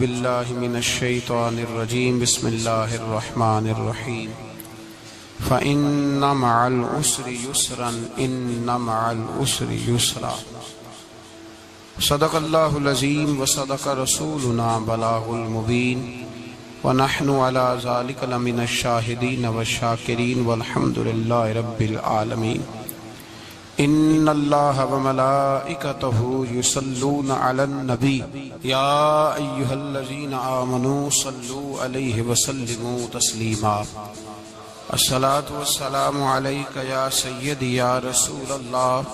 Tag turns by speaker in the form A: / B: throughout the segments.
A: باللہ من الشیطان الرجیم بسم اللہ الرحمن الرحیم فإن مع العسر یسرا ان مع العسر یسرا صدق اللہ العظیم وصدق رسولنا بلاغ المبین ونحن على ذلك لمن الشاہدین والشاکرین والحمد للہ رب العالمین ان اللہ وملائکتہ یصلون علی النبی یا ایہا الذین آمنوا صلوا علیہ وسلموا تسلیما الصلاة والسلام علیک یا سیدی یا رسول اللہ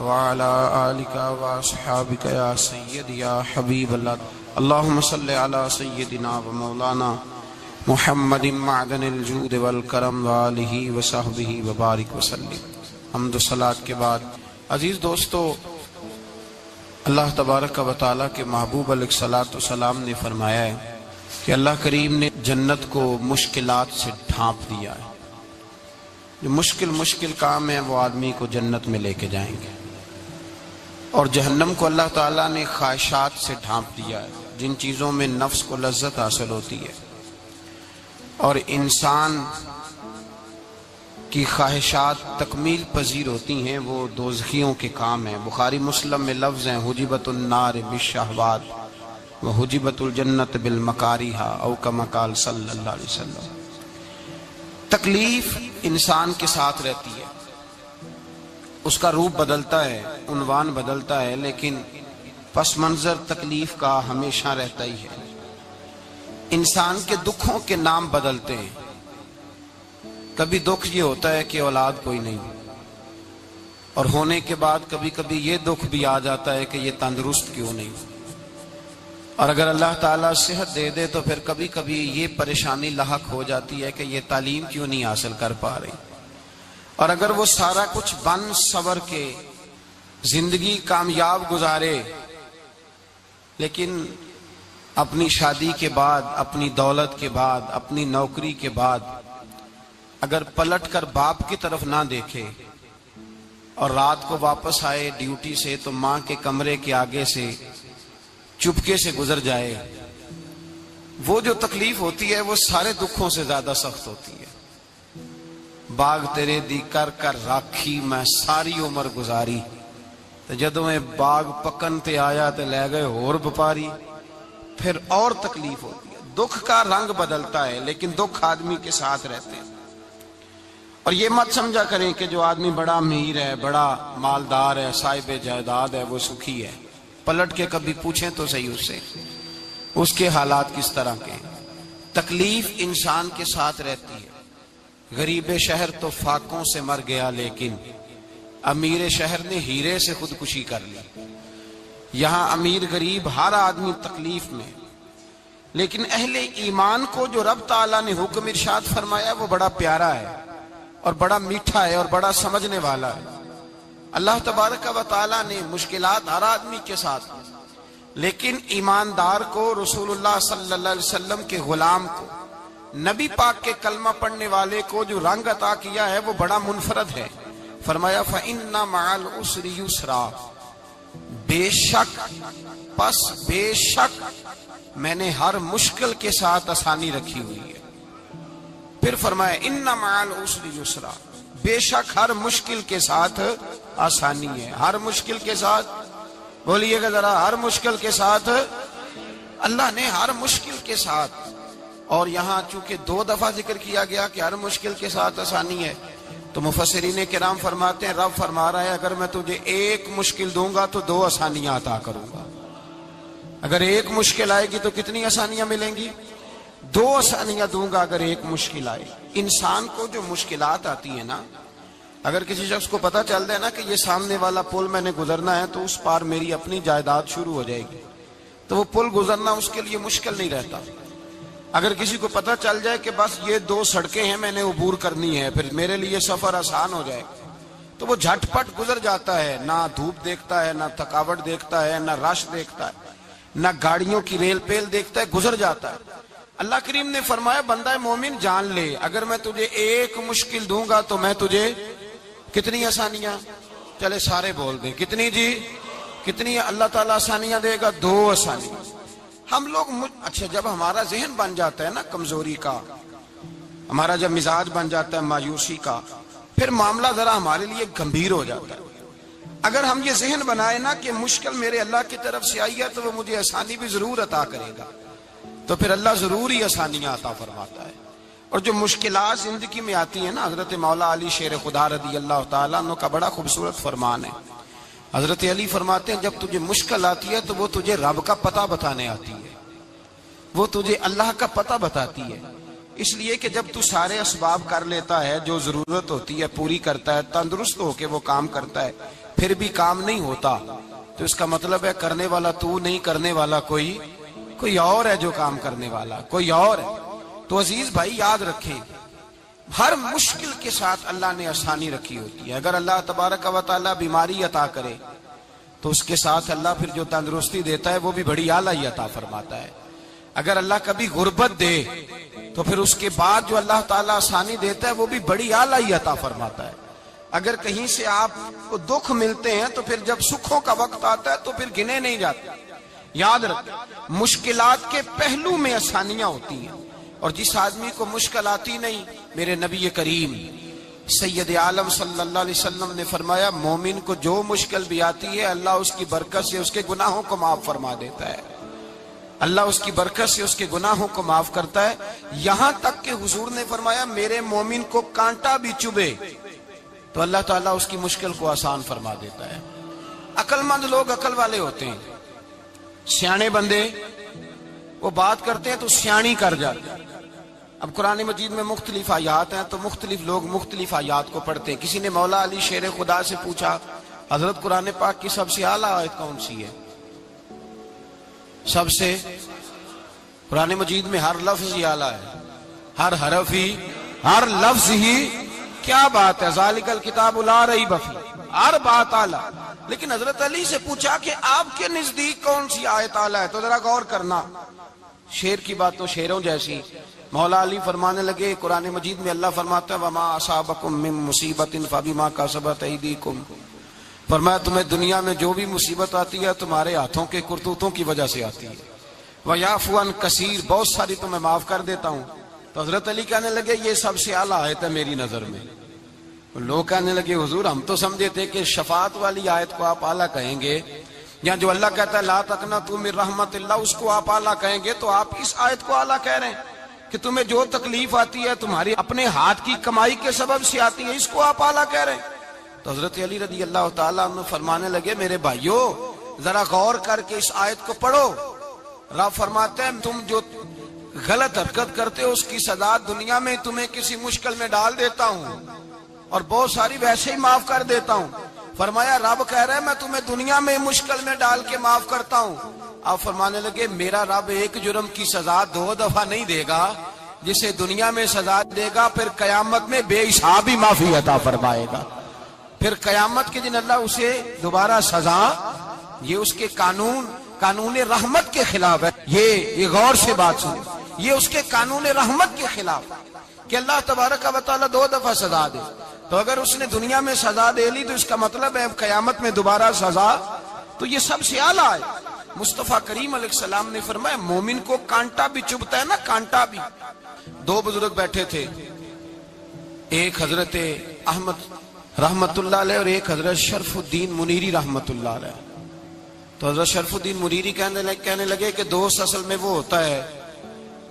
A: وعلی آلک واصحابک یا سیدی یا حبیب اللہ اللہم صلی علی سیدنا و مولانا محمد معدن الجود والکرم وآلہ وصحبہ وبارک وسلم۔ حمد و صلاۃ کے بعد عزیز دوستو، اللہ تبارک و تعالیٰ کے محبوب علیہ الصلاۃ والسلام نے فرمایا ہے کہ اللہ کریم نے جنت کو مشکلات سے ڈھانپ دیا ہے۔ جو مشکل کام ہیں وہ آدمی کو جنت میں لے کے جائیں گے، اور جہنم کو اللہ تعالیٰ نے خواہشات سے ڈھانپ دیا ہے، جن چیزوں میں نفس کو لذت حاصل ہوتی ہے، اور انسان کی خواہشات تکمیل پذیر ہوتی ہیں، وہ دوزخیوں کے کام ہیں۔ بخاری مسلم میں لفظ ہیں حجبت النار بالشہوات وحجبت الجنت بالمکاریہ او کما قال صلی اللہ علیہ وسلم۔ تکلیف انسان کے ساتھ رہتی ہے، اس کا روپ بدلتا ہے، عنوان بدلتا ہے، لیکن پس منظر تکلیف کا ہمیشہ رہتا ہی ہے۔ انسان کے دکھوں کے نام بدلتے ہیں۔ کبھی دکھ یہ ہوتا ہے کہ اولاد کوئی نہیں، اور ہونے کے بعد کبھی کبھی یہ دکھ بھی آ جاتا ہے کہ یہ تندرست کیوں نہیں، اور اگر اللہ تعالیٰ صحت دے دے تو پھر کبھی کبھی یہ پریشانی لاحق ہو جاتی ہے کہ یہ تعلیم کیوں نہیں حاصل کر پا رہی، اور اگر وہ سارا کچھ بن سور کے زندگی کامیاب گزارے، لیکن اپنی شادی کے بعد، اپنی دولت کے بعد، اپنی نوکری کے بعد اگر پلٹ کر باپ کی طرف نہ دیکھے اور رات کو واپس آئے ڈیوٹی سے تو ماں کے کمرے کے آگے سے چپکے سے گزر جائے، وہ جو تکلیف ہوتی ہے وہ سارے دکھوں سے زیادہ سخت ہوتی ہے۔ باغ تیرے دی کر کر راکھی میں ساری عمر گزاری، تو جدوں میں باغ پکن تے آیا تے لے گئے اور بپاری، پھر اور تکلیف ہوتی ہے۔ دکھ کا رنگ بدلتا ہے، لیکن دکھ آدمی کے ساتھ رہتے ہیں۔ اور یہ مت سمجھا کریں کہ جو آدمی بڑا امیر ہے، بڑا مالدار ہے، صاحب جائیداد ہے، وہ سکھی ہے۔ پلٹ کے کبھی پوچھیں تو صحیح اس سے، اس کے حالات کس طرح کے ہیں۔ تکلیف انسان کے ساتھ رہتی ہے۔ غریب شہر تو فاقوں سے مر گیا، لیکن امیر شہر نے ہیرے سے خودکشی کر لی۔ یہاں امیر غریب ہر آدمی تکلیف میں، لیکن اہل ایمان کو جو رب تعالیٰ نے حکم ارشاد فرمایا وہ بڑا پیارا ہے، اور بڑا میٹھا ہے، اور بڑا سمجھنے والا ہے۔ اللہ تبارک و تعالیٰ نے مشکلات ہر آدمی کے ساتھ، لیکن ایماندار کو، رسول اللہ صلی اللہ علیہ وسلم کے غلام کو، نبی پاک کے کلمہ پڑھنے والے کو جو رنگ عطا کیا ہے وہ بڑا منفرد ہے۔ فرمایا فَإِنَّ مَعَ الْعُسْرِ يُسْرًا، بے شک، پس بے شک میں نے ہر مشکل کے ساتھ آسانی رکھی ہوئی ہے۔ پھر فرمایا اِنَّ مَعَ الْعُسْرِ يُسْرًا، بے شک ہر مشکل کے ساتھ آسانی ہے۔ ہر مشکل کے ساتھ، بولیے گا ذرا، ہر مشکل کے ساتھ، اللہ نے ہر مشکل کے ساتھ۔ اور یہاں چونکہ 2 دفعہ ذکر کیا گیا کہ ہر مشکل کے ساتھ آسانی ہے، تو مفسرین کرام فرماتے ہیں رب فرما رہا ہے اگر میں تجھے 1 مشکل دوں گا تو 2 آسانیاں عطا کروں گا۔ اگر 1 مشکل آئے گی تو کتنی آسانیاں ملیں گی؟ 2 آسانیاں دوں گا اگر 1 مشکل آئے۔ انسان کو جو مشکلات آتی ہیں نا، اگر کسی شخص کو پتہ چل جائے نا کہ یہ سامنے والا پل میں نے گزرنا ہے تو اس پار میری اپنی جائیداد شروع ہو جائے گی، تو وہ پل گزرنا اس کے لیے مشکل نہیں رہتا۔ اگر کسی کو پتہ چل جائے کہ بس یہ 2 سڑکیں ہیں میں نے عبور کرنی ہے، پھر میرے لیے سفر آسان ہو جائے گا، تو وہ جھٹ پٹ گزر جاتا ہے، نہ دھوپ دیکھتا ہے، نہ تھکاوٹ دیکھتا ہے، نہ رش دیکھتا ہے، نہ گاڑیوں کی ریل پیل دیکھتا ہے، گزر جاتا ہے۔ اللہ کریم نے فرمایا بندہ مومن جان لے اگر میں تجھے 1 مشکل دوں گا تو میں تجھے کتنی آسانیاں، چلے سارے بول دیں کتنی جی، کتنی اللہ تعالیٰ آسانیاں دے گا؟ 2 آسانیاں۔ ہم لوگ اچھا جب ہمارا ذہن بن جاتا ہے نا کمزوری کا، ہمارا جب مزاج بن جاتا ہے مایوسی کا، پھر معاملہ ذرا ہمارے لیے گمبھیر ہو جاتا ہے۔ اگر ہم یہ ذہن بنائے نا کہ مشکل میرے اللہ کی طرف سے آئی ہے تو وہ مجھے آسانی بھی ضرور عطا کرے گا، تو پھر اللہ ضرور ہی آسانیاں عطا فرماتا ہے۔ اور جو مشکلات زندگی میں آتی ہیں نا، حضرت مولا علی شیر خدا رضی اللہ تعالیٰ عنہ کا بڑا خوبصورت فرمان ہے۔ حضرت علی فرماتے ہیں جب تجھے مشکل آتی ہے تو وہ تجھے رب کا پتہ بتانے آتی ہے، وہ تجھے اللہ کا پتہ بتاتی ہے۔ اس لیے کہ جب تو سارے اسباب کر لیتا ہے، جو ضرورت ہوتی ہے پوری کرتا ہے، تندرست ہو کے وہ کام کرتا ہے، پھر بھی کام نہیں ہوتا، تو اس کا مطلب ہے کرنے والا تو نہیں، کرنے والا کوئی اور ہے جو کام کرنے والا، کوئی اور ہے۔ تو عزیز بھائی یاد رکھیں، ہر مشکل کے ساتھ اللہ نے آسانی رکھی ہوتی ہے۔ اگر اللہ تبارک و تعالیٰ بیماری عطا کرے تو اس کے ساتھ اللہ پھر جو تندرستی دیتا ہے وہ بھی بڑی اعلیٰ ہی عطا فرماتا ہے۔ اگر اللہ کبھی غربت دے تو پھر اس کے بعد جو اللہ تعالیٰ آسانی دیتا ہے وہ بھی بڑی اعلیٰ ہی عطا فرماتا ہے۔ اگر کہیں سے آپ کو دکھ ملتے ہیں تو پھر جب سکھوں کا وقت آتا ہے تو پھر گنے نہیں جاتے۔ یاد رکھیں، مشکلات کے پہلو میں آسانیاں ہوتی ہیں، اور جس آدمی کو مشکل آتی نہیں، میرے نبی کریم سید عالم صلی اللہ علیہ وسلم نے فرمایا مومن کو جو مشکل بھی آتی ہے اللہ اس کی برکت سے اس کے گناہوں کو معاف فرما دیتا ہے، اللہ اس کی برکت سے اس کے گناہوں کو معاف کرتا ہے۔ یہاں تک کہ حضور نے فرمایا میرے مومن کو کانٹا بھی چبھے تو اللہ تعالیٰ اس کی مشکل کو آسان فرما دیتا ہے۔ عقل مند لوگ عقل والے ہوتے ہیں، سیانے بندے وہ بات کرتے ہیں تو سیانی کر جاتے ہیں۔ اب قرآن مجید میں مختلف آیات ہیں تو مختلف لوگ مختلف آیات کو پڑھتے ہیں۔ کسی نے مولا علی شیر خدا سے پوچھا حضرت قرآن پاک کی سب سے اعلیٰ آیت کون سی ہے؟ سب سے قرآن مجید میں ہر لفظ ہی اعلیٰ ہے، ہر حرف ہی، ہر لفظ ہی، کیا بات ہے، ذالک الکتاب لا ریب فیہ، ہر بات اعلیٰ۔ لیکن حضرت علی سے پوچھا کہ آپ کے نزدیک کون سی آیت اعلیٰ ہے، تو ذرا غور کرنا، شیر کی بات تو شیروں جیسی۔ مولا علی فرمانے لگے قرآن مجید میں اللہ فرماتا ہے وَمَا أَصَابَكُم مِّن مُّصِيبَةٍ فَبِمَا كَسَبَتْ أَيْدِيكُمْ، فرمایا تمہیں دنیا میں جو بھی مصیبت آتی ہے تمہارے ہاتھوں کے کرتوتوں کی وجہ سے آتی ہے، وَيَعْفُو عَن كَثِيرٍ، بہت ساری تمہیں معاف کر دیتا ہوں۔ تو حضرت علی کہنے لگے یہ سب سے اعلیٰ آیت ہے میری نظر میں۔ لوگ کہنے لگے حضور ہم تو سمجھے تھے کہ شفاعت والی آیت کو آپ اعلیٰ کہیں گے، یا جو اللہ کہتا ہے لا تقنطوا من رحمت اللہ اس کو آپ اعلیٰ کہیں گے، تو آپ اس آیت کو اعلیٰ کہہ رہے ہیں کہ تمہیں جو تکلیف آتی ہے تمہاری اپنے ہاتھ کی کمائی کے سبب سے آتی ہے، اس کو آپ اعلیٰ کہہ رہے ہیں۔ تو حضرت علی رضی اللہ تعالیٰ عنہ فرمانے لگے میرے بھائیو ذرا غور کر کے اس آیت کو پڑھو۔ رب فرماتے ہیں تم جو غلط حرکت کرتے ہو اس کی سزا دنیا میں تمہیں کسی مشکل میں ڈال دیتا ہوں اور بہت ساری ویسے ہی معاف کر دیتا ہوں۔ فرمایا رب کہہ رہے میں تمہیں دنیا میں مشکل میں ڈال کے معاف کرتا ہوں۔ آپ فرمانے لگے میرا رب ایک جرم کی سزا 2 دفعہ نہیں دے گا، جسے دنیا میں سزا دے گا پھر قیامت میں بے حساب ہی معافی عطا فرمائے گا۔ پھر قیامت کے دن اللہ اسے دوبارہ سزا، یہ اس کے قانون رحمت کے خلاف ہے۔ یہ غور سے بات سنیں، یہ اس کے قانون رحمت کے خلاف کہ اللہ تبارک و تعالیٰ 2 دفعہ سزا دے۔ تو اگر اس نے دنیا میں سزا دے لی تو اس کا مطلب ہے قیامت میں دوبارہ سزا، تو یہ سب سے اعلیٰ ہے۔ مصطفیٰ کریم علیہ السلام نے فرمایا مومن کو کانٹا بھی چبھتا ہے نا، کانٹا بھی۔ 2 بزرگ بیٹھے تھے، ایک حضرت احمد رحمت اللہ علیہ اور ایک حضرت شرف الدین منیری رحمت اللہ علیہ۔ تو حضرت شرف الدین منیری کہنے لگے کہ دوست اصل میں وہ ہوتا ہے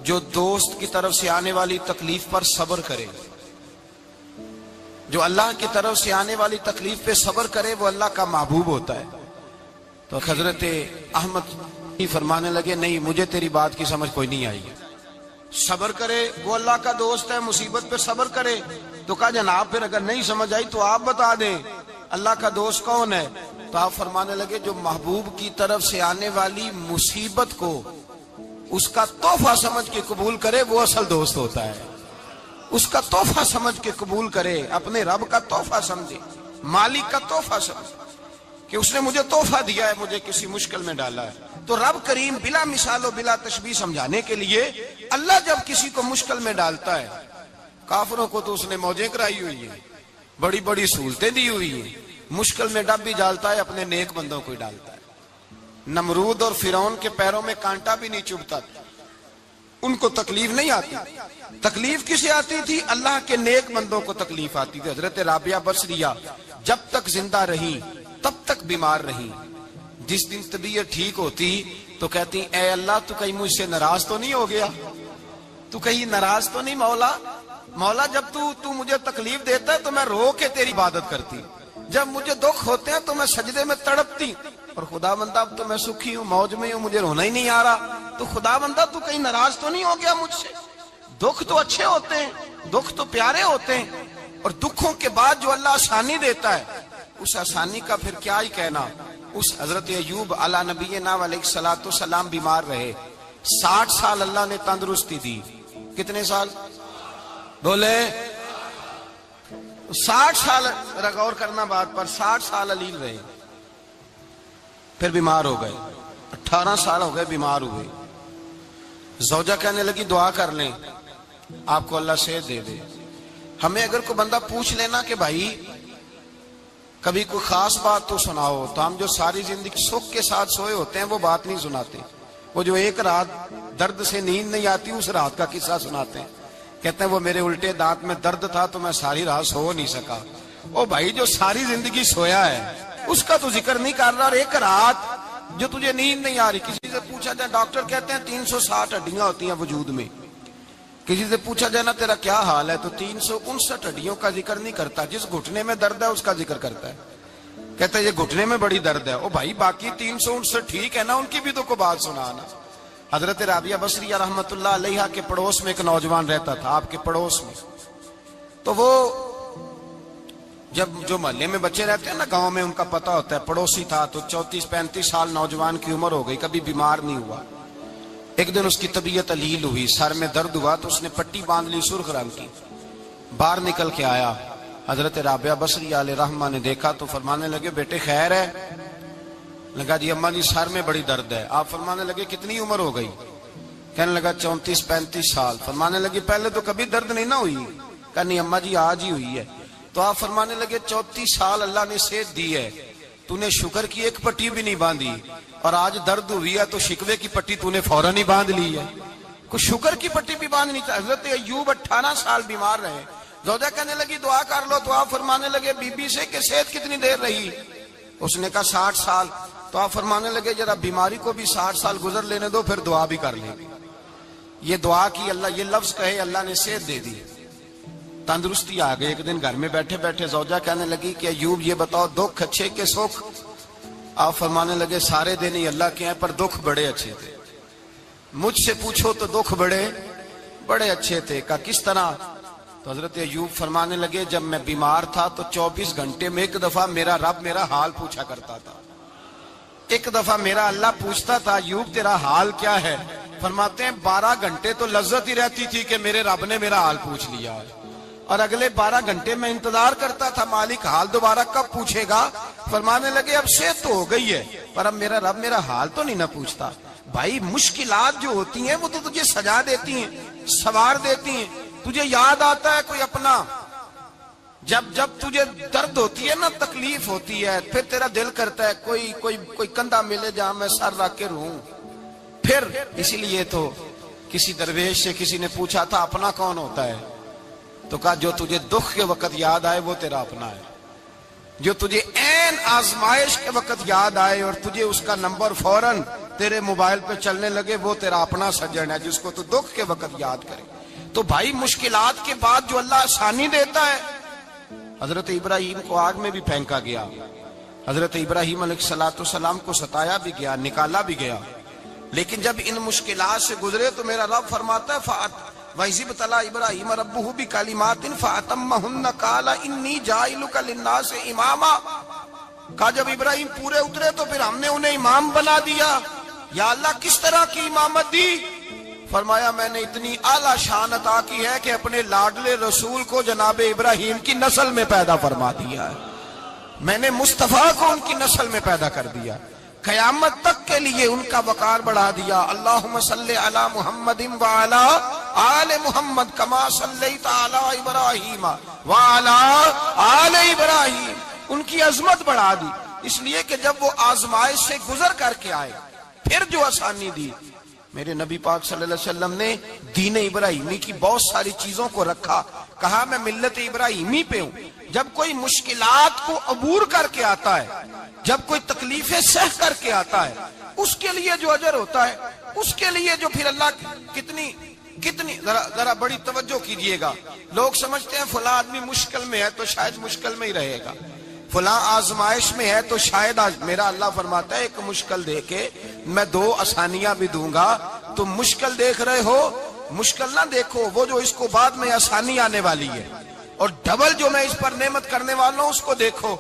A: جو دوست کی طرف سے آنے والی تکلیف پر صبر کرے، جو اللہ کی طرف سے آنے والی تکلیف پہ صبر کرے وہ اللہ کا محبوب ہوتا ہے۔ تو حضرت احمد فرمانے لگے نہیں مجھے تیری بات کی سمجھ کوئی نہیں آئی، صبر کرے وہ اللہ کا دوست ہے، مصیبت پہ صبر کرے۔ تو کہا جناب پھر اگر نہیں سمجھ آئی تو آپ بتا دیں اللہ کا دوست کون ہے؟ تو آپ فرمانے لگے جو محبوب کی طرف سے آنے والی مصیبت کو اس کا تحفہ سمجھ کے قبول کرے وہ اصل دوست ہوتا ہے۔ اس کا تحفہ سمجھ کے قبول کرے، اپنے رب کا تحفہ سمجھے، مالک کا تحفہ سمجھے کہ اس نے مجھے تحفہ دیا ہے، مجھے کسی مشکل میں ڈالا ہے۔ تو رب کریم بلا مثال و بلا تشبیہ سمجھانے کے لیے اللہ جب کسی کو مشکل میں ڈالتا ہے، کافروں کو تو اس نے موجیں کرائی ہوئی ہیں، بڑی بڑی سہولتیں دی ہوئی ہیں، مشکل میں ڈب بھی ڈالتا ہے، اپنے نیک بندوں کو ہی ڈالتا ہے۔ نمرود اور فرعون کے پیروں میں کانٹا بھی نہیں چبھتا، ان کو تکلیف نہیں آتی. تکلیف کسے آتی تھی؟ اللہ کے نیک بندوں کو تکلیف آتی تھی. حضرت رابعہ بصریہ جب تک زندہ رہی تب تک بیمار رہی. جس دن طبیعت ٹھیک ہوتی تو کہتی اے اللہ تو کہیں مجھ سے ناراض تو نہیں ہو گیا، تو کہیں ناراض تو نہیں مولا جب تو مجھے تکلیف دیتا ہے تو میں رو کے تیری عبادت کرتی، جب مجھے دکھ ہوتے ہیں تو میں سجدے میں تڑپتی، اور خدا بندہ اب تو میں سکھی ہوں، موج میں ہوں، مجھے رونا ہی نہیں آ رہا، تو خدا بندہ تو کہیں ناراض تو نہیں ہو گیا مجھ سے؟ دکھ تو اچھے ہوتے ہیں، دکھ تو پیارے ہوتے ہیں، اور دکھوں کے بعد جو اللہ آسانی دیتا ہے اس آسانی کا پھر کیا ہی کہنا. اس حضرت ایوب علی نبینا علیہ الصلوۃ والسلام بیمار رہے، 60 سال اللہ نے تندرستی دی. کتنے سال بولے؟ 60 سال، غور کرنا بات پر، 60 سال علیل رہے، پھر بیمار ہو گئے. 18 سال ہو گئے بیمار ہوئے. زوجہ کہنے لگی دعا کر لیں آپ کو اللہ صحت دے دے. ہمیں اگر کوئی بندہ پوچھ لینا کہ بھائی کبھی کوئی خاص بات تو سناؤ، تو ہم جو ساری زندگی سکھ کے ساتھ سوئے ہوتے ہیں وہ بات نہیں سناتے. وہ جو ایک رات درد سے نیند نہیں آتی اس رات کا قصہ سناتے ہیں. کہتے ہیں وہ میرے الٹے دانت میں درد تھا تو میں ساری رات سو نہیں سکا. او بھائی جو ساری زندگی سویا ہے اس کا تو ذکر نہیں کر رہا، اور ایک رات جو تجھے نیند نہیں آ رہی. کسی سے پوچھا جائے، ڈاکٹر کہتے ہیں 360 ہڈیاں ہوتی ہیں وجود میں. کسی سے پوچھا جائے نا تیرا کیا حال ہے تو 359 ہڈیوں کا ذکر نہیں کرتا، جس گھٹنے میں درد ہے اس کا ذکر کرتا ہے. کہتا ہے یہ گھٹنے میں بڑی درد ہے. او بھائی باقی 359 ٹھیک ہے نا، ان کی بھی تو کوئی بات سنانا. حضرت رابعہ بصریہ رحمت اللہ علیہ کے پڑوس میں ایک نوجوان رہتا تھا، آپ کے پڑوس میں. تو وہ جب جو محلے میں بچے رہتے ہیں نا گاؤں میں، ان کا پتہ ہوتا ہے. پڑوسی تھا تو 34-35 سال نوجوان کی عمر ہو گئی، کبھی بیمار نہیں ہوا. ایک دن اس کی طبیعت علیل ہوئی، سر میں درد ہوا تو اس نے پٹی باندھ لی سرخ رنگ کی. باہر نکل کے آیا، حضرت رابعہ بصریہ علیہ رحمہ نے دیکھا تو فرمانے لگے بیٹے خیر ہے؟ لگا جی اماں جی سر میں بڑی درد ہے. آپ فرمانے لگے کتنی عمر ہو گئی؟ کہنے لگا 34-35 سال. فرمانے لگے پہلے تو کبھی درد نہیں نہ ہوئی؟ کہا نہیں اماں جی آج ہی ہوئی ہے. تو آپ فرمانے لگے 34 سال اللہ نے صحت دی ہے، تو نے شکر کی ایک پٹی بھی نہیں باندھی، اور آج درد ہوئی ہے تو شکوے کی پٹی تو نے فوراً ہی باندھ لی ہے. کوئی شکر کی پٹی بھی باندھنی چاہیے. حضرت ایوب 18 سال بیمار رہے. زوجہ کہنے لگی دعا کر لو. تو آپ فرمانے لگے بی بی سے کہ صحت کتنی دیر رہی؟ اس نے کہا 60 سال. تو آپ فرمانے لگے ذرا بیماری کو بھی 60 سال گزر لینے دو پھر دعا بھی کر لیں. یہ دعا کی، اللہ یہ لفظ کہے اللہ نے صحت دے دی، تندرستی آ گئی. ایک دن گھر میں بیٹھے بیٹھے زوجہ کہنے لگی کہ ایوب یہ بتاؤ دکھ اچھے کہ سکھ؟ آپ فرمانے لگے سارے دن ہی اللہ کے ہیں پر دکھ بڑے اچھے تھے. مجھ سے پوچھو تو دکھ بڑے اچھے تھے. کہا کس طرح؟ تو حضرت ایوب فرمانے لگے جب میں بیمار تھا تو 24 گھنٹے میں ایک دفعہ میرا رب میرا حال پوچھا کرتا تھا. ایک دفعہ میرا اللہ پوچھتا تھا ایوب تیرا حال کیا ہے؟ فرماتے ہیں 12 گھنٹے تو لذت ہی رہتی تھی کہ میرے رب نے میرا حال پوچھ لیا، اور اگلے 12 گھنٹے میں انتظار کرتا تھا مالک حال دوبارہ کب پوچھے گا. فرمانے لگے اب صحت تو ہو گئی ہے پر اب میرا رب میرا حال تو نہیں نہ پوچھتا. بھائی مشکلات جو ہوتی ہیں وہ تو تجھے سجا دیتی ہیں، سوار دیتی ہیں. تجھے یاد آتا ہے کوئی اپنا، جب تجھے درد ہوتی ہے نا، تکلیف ہوتی ہے، پھر تیرا دل کرتا ہے کوئی کندھا ملے جہاں میں سر رکھ کے رہوں. پھر اسی لیے تو کسی درویش سے کسی نے پوچھا تھا اپنا کون ہوتا ہے؟ تو کہا جو تجھے دکھ کے وقت یاد آئے وہ تیرا اپنا ہے. جو تجھے عین آزمائش کے وقت یاد آئے اور تجھے اس کا نمبر فوراً تیرے موبائل پہ چلنے لگے وہ تیرا اپنا سجن ہے، جس کو تو دکھ کے وقت یاد کرے. تو بھائی مشکلات کے بعد جو اللہ آسانی دیتا ہے. حضرت ابراہیم کو آگ میں بھی پھینکا گیا، حضرت ابراہیم علیہ السلام کو ستایا بھی گیا، نکالا بھی گیا، لیکن جب ان مشکلات سے گزرے تو میرا رب فرماتا ہے وَإِذِ ابْتَلَىٰ إِبْرَاهِيمَ رَبُّهُ بِكَلِمَاتٍ فَأَتَمَّهُنَّ قَالَ إِنِّي جَاعِلُكَ لِلنَّاسِ إِمَامًا. کہا جب ابراہیم پورے اترے تو پھر ہم نے انہیں امام بنا دیا. یا اللہ کس طرح کی امامت دی؟ فرمایا میں نے اتنی اعلیٰ شان عطا کی ہے کہ اپنے لاڈلے رسول کو جناب ابراہیم کی نسل میں پیدا فرما دیا ہے. میں نے مصطفیٰ کو ان کی نسل میں پیدا کر دیا، قیامت تک کے لیے ان کا وقار بڑھا دیا. اللہم صلی علی محمد وعلی آل محمد کما صلیت علی ابراہیم وعلی آل ابراہیم. ان کی عظمت بڑھا دی. اس لیے کہ جب وہ آزمائش سے گزر کر کے آئے پھر جو آسانی دی، میرے نبی پاک صلی اللہ علیہ وسلم نے دین ابراہیمی کی بہت ساری چیزوں کو رکھا، کہا میں ملت ابراہیمی پہ ہوں۔ جب کوئی مشکلات کو عبور کر کے آتا ہے، جب کوئی تکلیفیں سہ کر کے آتا ہے، اس کے لیے جو اجر ہوتا ہے، اس کے لیے جو پھر اللہ کتنی ذرا بڑی توجہ کیجئے گا۔ لوگ سمجھتے ہیں فلاں آدمی مشکل میں ہے تو شاید مشکل میں ہی رہے گا، فلاں آزمائش میں ہے تو شاید میرا اللہ فرماتا ہے ایک مشکل دے کے میں 2 آسانیاں بھی دوں گا۔ تم مشکل دیکھ رہے ہو، مشکل نہ دیکھو، وہ جو اس کو بعد میں آسانی آنے والی ہے، اور ڈبل جو میں اس پر نعمت کرنے والا ہوں اس کو دیکھو۔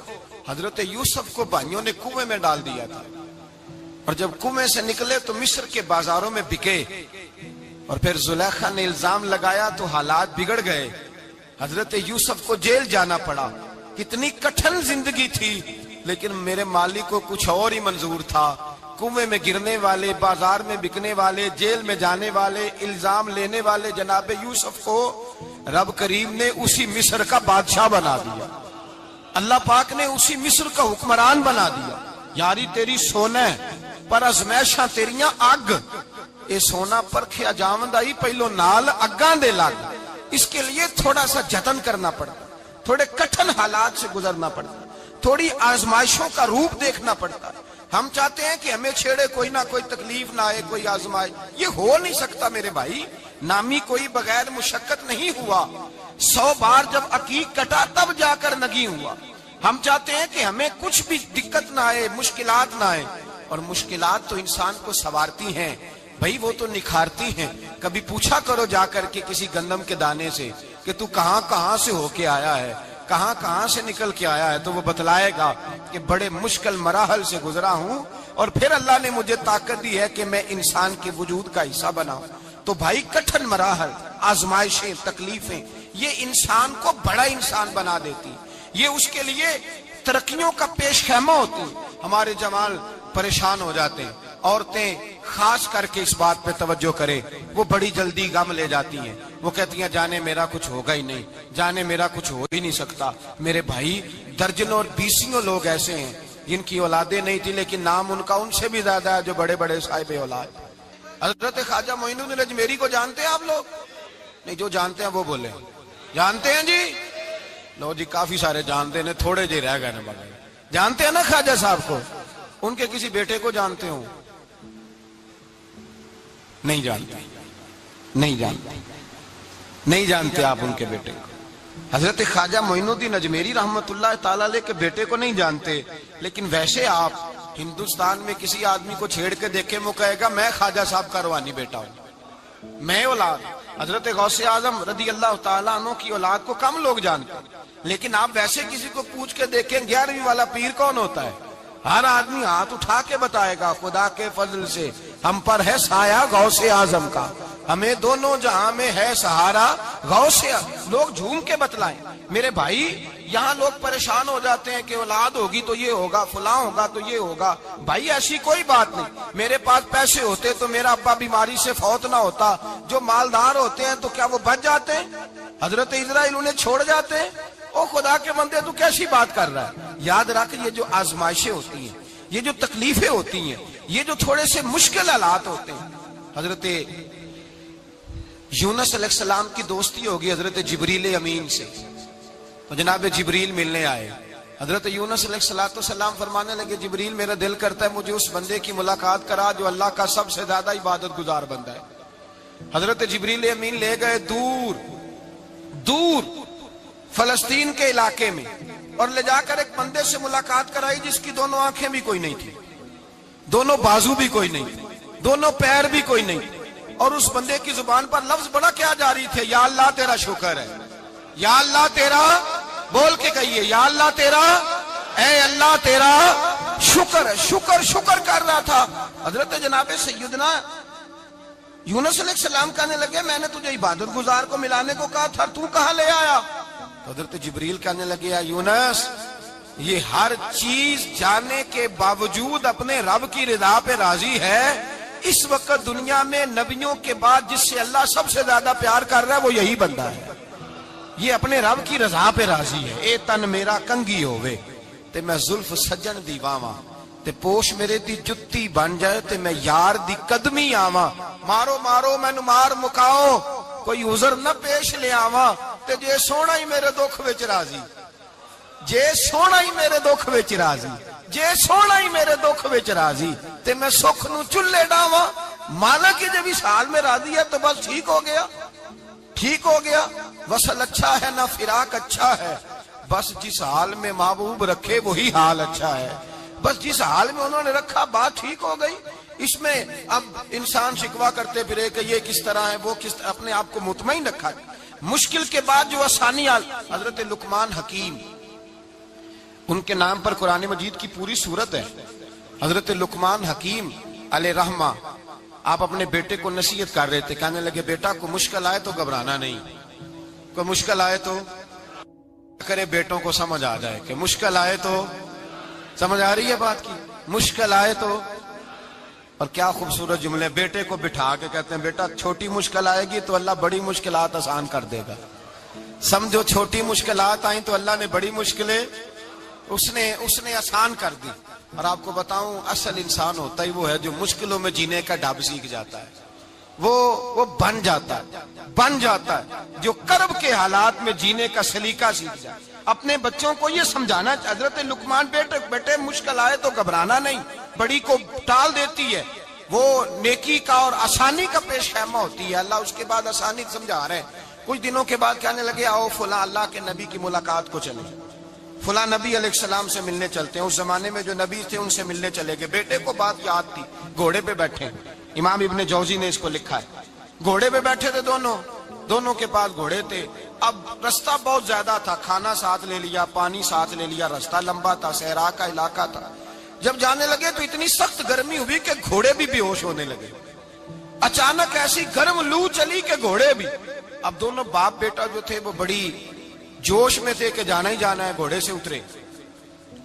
A: حضرت یوسف کو بھائیوں نے کنویں میں ڈال دیا تھا، اور جب کنویں سے نکلے تو مصر کے بازاروں میں بکے، اور پھر زلیخا نے الزام لگایا تو حالات بگڑ گئے، حضرت یوسف کو جیل جانا پڑا۔ کتنی کٹھن زندگی تھی، لیکن میرے مالک کو کچھ اور ہی منظور تھا۔ کنویں میں گرنے والے، بازار میں بکنے والے، جیل میں جانے والے، الزام لینے والے جناب یوسف کو رب کریم نے اسی مصر کا بادشاہ بنا دیا، اللہ پاک نے اسی مصر کا حکمران بنا دیا۔ یاری تیری سونا پر ازمیشاں تیریاں اگ، اے سونا پرکھیا جاوند آئی پہلو نال اگاں دے لگ۔ اس کے لیے تھوڑا سا جتن کرنا پڑتا، تھوڑے کٹھن حالات سے گزرنا پڑتا، تھوڑی آزمائشوں کا روپ دیکھنا پڑتا۔ ہم چاہتے ہیں کہ ہمیں چھیڑے کوئی نہ کوئی تکلیف نہ آئے، کوئی آزمائش، یہ ہو نہیں سکتا میرے بھائی۔ نامی کوئی بغیر مشقت نہیں ہوا، 100 بار جب عقیق کٹا تب جا کر نگی ہوا۔ ہم چاہتے ہیں کہ ہمیں کچھ بھی دقت نہ آئے، مشکلات نہ آئے، اور مشکلات تو انسان کو سنوارتی ہیں بھائی، وہ تو نکھارتی ہیں۔ کبھی پوچھا کرو جا کر کے کسی گندم کے دانے سے کہ تو کہاں کہاں سے ہو کے آیا ہے، کہاں کہاں سے نکل کے آیا ہے، تو وہ بتلائے گا کہ بڑے مشکل مراحل سے گزرا ہوں، اور پھر اللہ نے مجھے طاقت دی ہے کہ میں انسان کے وجود کا حصہ بناؤں۔ تو بھائی کٹھن مراحل، آزمائشیں، تکلیفیں، یہ انسان کو بڑا انسان بنا دیتی، یہ اس کے لیے ترقیوں کا پیش خیمہ ہوتی۔ ہمارے جوان پریشان ہو جاتے ہیں، عورتیں خاص کر کے اس بات پہ توجہ کرے، وہ بڑی جلدی غم لے جاتی ہیں، وہ کہتی ہیں جانے میرا کچھ ہوگا ہی نہیں، جانے میرا کچھ ہو ہی نہیں سکتا۔ میرے بھائی درجنوں اور بیسیوں لوگ ایسے ہیں جن کی اولادیں نہیں تھی، لیکن نام ان کا ان سے بھی زیادہ ہے جو بڑے بڑے صاحب اولاد۔ حضرت خواجہ معین الدین اجمیری کو جانتے ہیں آپ لوگ؟ نہیں، جو جانتے ہیں وہ بولے جانتے ہیں جی؟ لو جی، کافی سارے جانتے ہیں، تھوڑے جی رہ گئے نا بغیر۔ جانتے ہیں نا خواجہ صاحب کو؟ ان کے کسی بیٹے کو جانتے ہوں؟ نہیں جانتے، نہیں جانتے، نہیں جانتے آپ ان کے بیٹے کو۔ حضرت خواجہ معین الدین اجمیری رحمت اللہ تعالی علیہ کے بیٹے کو نہیں جانتے، لیکن ویسے آپ ہندوستان میں کسی آدمی کو چھیڑ کے دیکھیں، وہ کہے گا میں خواجہ صاحب کا روحانی بیٹا ہوں، میں اولاد۔ حضرت غوث اعظم رضی اللہ تعالیٰ عنہ کی اولاد کو کم لوگ جانتے ہیں، لیکن آپ ویسے کسی کو پوچھ کے دیکھیں 11ویں والا پیر کون ہوتا ہے، ہر آدمی ہاتھ اٹھا کے بتائے گا خدا کے فضل سے ہم پر ہے سایہ غوث اعظم کا، ہمیں دونوں جہاں میں ہے سہارا غوث اعظم۔ لوگ جھوم کے بتلائیں۔ میرے بھائی یہاں لوگ پریشان ہو جاتے ہیں کہ اولاد ہوگی تو یہ ہوگا، فلاں ہوگا تو یہ ہوگا۔ بھائی ایسی کوئی بات نہیں، میرے پاس پیسے ہوتے تو میرا ابا بیماری سے فوت نہ ہوتا۔ جو مالدار ہوتے ہیں تو کیا وہ بچ جاتے ہیں؟ حضرت اسرائیل انہیں چھوڑ جاتے ہیں؟ او خدا کے بندے تو کیسی بات کر رہا ہے؟ یاد رکھ، یہ جو آزمائشیں ہوتی ہیں، یہ جو تکلیفیں ہوتی ہیں، یہ جو تھوڑے سے مشکل حالات ہوتے ہیں۔ حضرت یونس علیہ السلام کی دوستی ہوگی حضرت جبریل امین سے، تو جناب جبریل ملنے آئے۔ حضرت یونس علیہ السلام فرمانے لگے جبریل میرا دل کرتا ہے مجھے اس بندے کی ملاقات کرا جو اللہ کا سب سے زیادہ عبادت گزار بندہ ہے۔ حضرت جبریل امین لے گئے دور دور فلسطین کے علاقے میں، اور لے جا کر ایک بندے سے ملاقات کرائی جس کی دونوں آنکھیں بھی کوئی نہیں تھی، دونوں بازو بھی کوئی نہیں تھی، دونوں پیر بھی کوئی نہیں تھی، اور اس بندے کی زبان پر لفظ بڑا کیا جاری تھے، یا اللہ تیرا شکر ہے، یا اللہ تیرا، بول کے کہیے یا اللہ تیرا، اے اللہ تیرا شکر ہے۔ شکر شکر کر رہا تھا۔ حضرت جناب سیدنا یونس علیہ السلام کہنے لگے میں نے تجھے عبادت گزار کو ملانے کو کہا تھا، تو کہاں لے آیا؟ حضرت جبریل کہنے لگے یا یونس، یہ ہر چیز جانے کے باوجود اپنے رب کی رضا پہ راضی ہے۔ اس وقت دنیا میں نبیوں کے بعد جس سے اللہ سب سے زیادہ پیار کر رہا ہے وہ یہی بندہ ہے، یہ اپنے رب کی رضا پہ راضی ہے۔ اے تن میرا کنگھی ہووے تے میں زلف سجن دی واواں تے پوش میرے دی جتی بن جائے تے میں یار دی قدمی آواں مارو مارو مینوں مار مکاؤ کوئی عذر نہ پیش لے آواں تے جے سونا ہی میرے دکھ وچ راضی جے سونا ہی میرے دکھ وچ راضی جے سونا ہی میرے دکھ وچ راضی تے میں سکھ نو چلے ڈاواں مانا کہ جب اس حال میں راضی ہے تو بس ٹھیک ہو گیا ٹھیک ہو گیا وصل اچھا ہے نہ فراق اچھا ہے بس جس حال میں محبوب رکھے وہی حال اچھا ہے بس جس حال میں انہوں نے رکھا بات ٹھیک ہو گئی اس میں اب انسان شکوا کرتے پھرے کہ یہ کس طرح ہے وہ کس طرح اپنے آپ کو مطمئن رکھا مشکل کے بعد جو آسانی حضرت لقمان حکیم ان کے نام پر قرآن مجید کی پوری سورت ہے حضرت لقمان حکیم علیہ رحمہ آپ اپنے بیٹے کو نصیحت کر رہے تھے کہنے لگے بیٹا کو مشکل آئے تو گھبرانا نہیں کوئی مشکل آئے تو کرے بیٹوں کو سمجھ آ جائے کہ مشکل آئے تو سمجھ آ رہی ہے بات کی مشکل آئے تو اور کیا خوبصورت جملے بیٹے کو بٹھا کے کہتے ہیں بیٹا چھوٹی مشکل آئے گی تو اللہ بڑی مشکلات آسان کر دے گا سمجھو چھوٹی مشکلات آئیں تو اللہ نے بڑی مشکلیں اس نے آسان کر دی اور آپ کو بتاؤں اصل انسان ہوتا ہی وہ ہے جو مشکلوں میں جینے کا ڈھب سیکھ جاتا ہے وہ بن جاتا ہے جو کرب کے حالات میں جینے کا سلیقہ سیکھ جائے اپنے بچوں کو یہ سمجھانا حضرت لقمان بیٹے مشکل آئے تو گھبرانا نہیں بڑی کو ٹال دیتی ہے وہ نیکی کا اور آسانی کا پیش خیمہ ہوتی ہے اللہ اس کے بعد آسانی سمجھا رہے ہیں کچھ دنوں کے بعد کہنے لگے آؤ فلاں اللہ کے نبی کی ملاقات کو چلیں فلاں نبی علیہ السلام سے ملنے چلتے ہیں اس زمانے میں جو نبی تھے ان سے ملنے چلے گئے بیٹے کو بات یاد تھی گھوڑے پہ بیٹھے امام ابن جوزی نے اس کو لکھا ہے گھوڑے پہ بیٹھے تھے دونوں کے پاس گھوڑے تھے اب رستہ بہت زیادہ تھا کھانا ساتھ لے لیا پانی ساتھ لے لیا رستہ لمبا تھا صحرا کا علاقہ تھا جب جانے لگے تو اتنی سخت گرمی ہوئی کہ گھوڑے بھی بے ہوش ہونے لگے اچانک ایسی گرم لو چلی کہ گھوڑے بھی اب دونوں باپ بیٹا جو تھے وہ بڑی جوش میں تھے کہ جانا ہی جانا ہے گھوڑے سے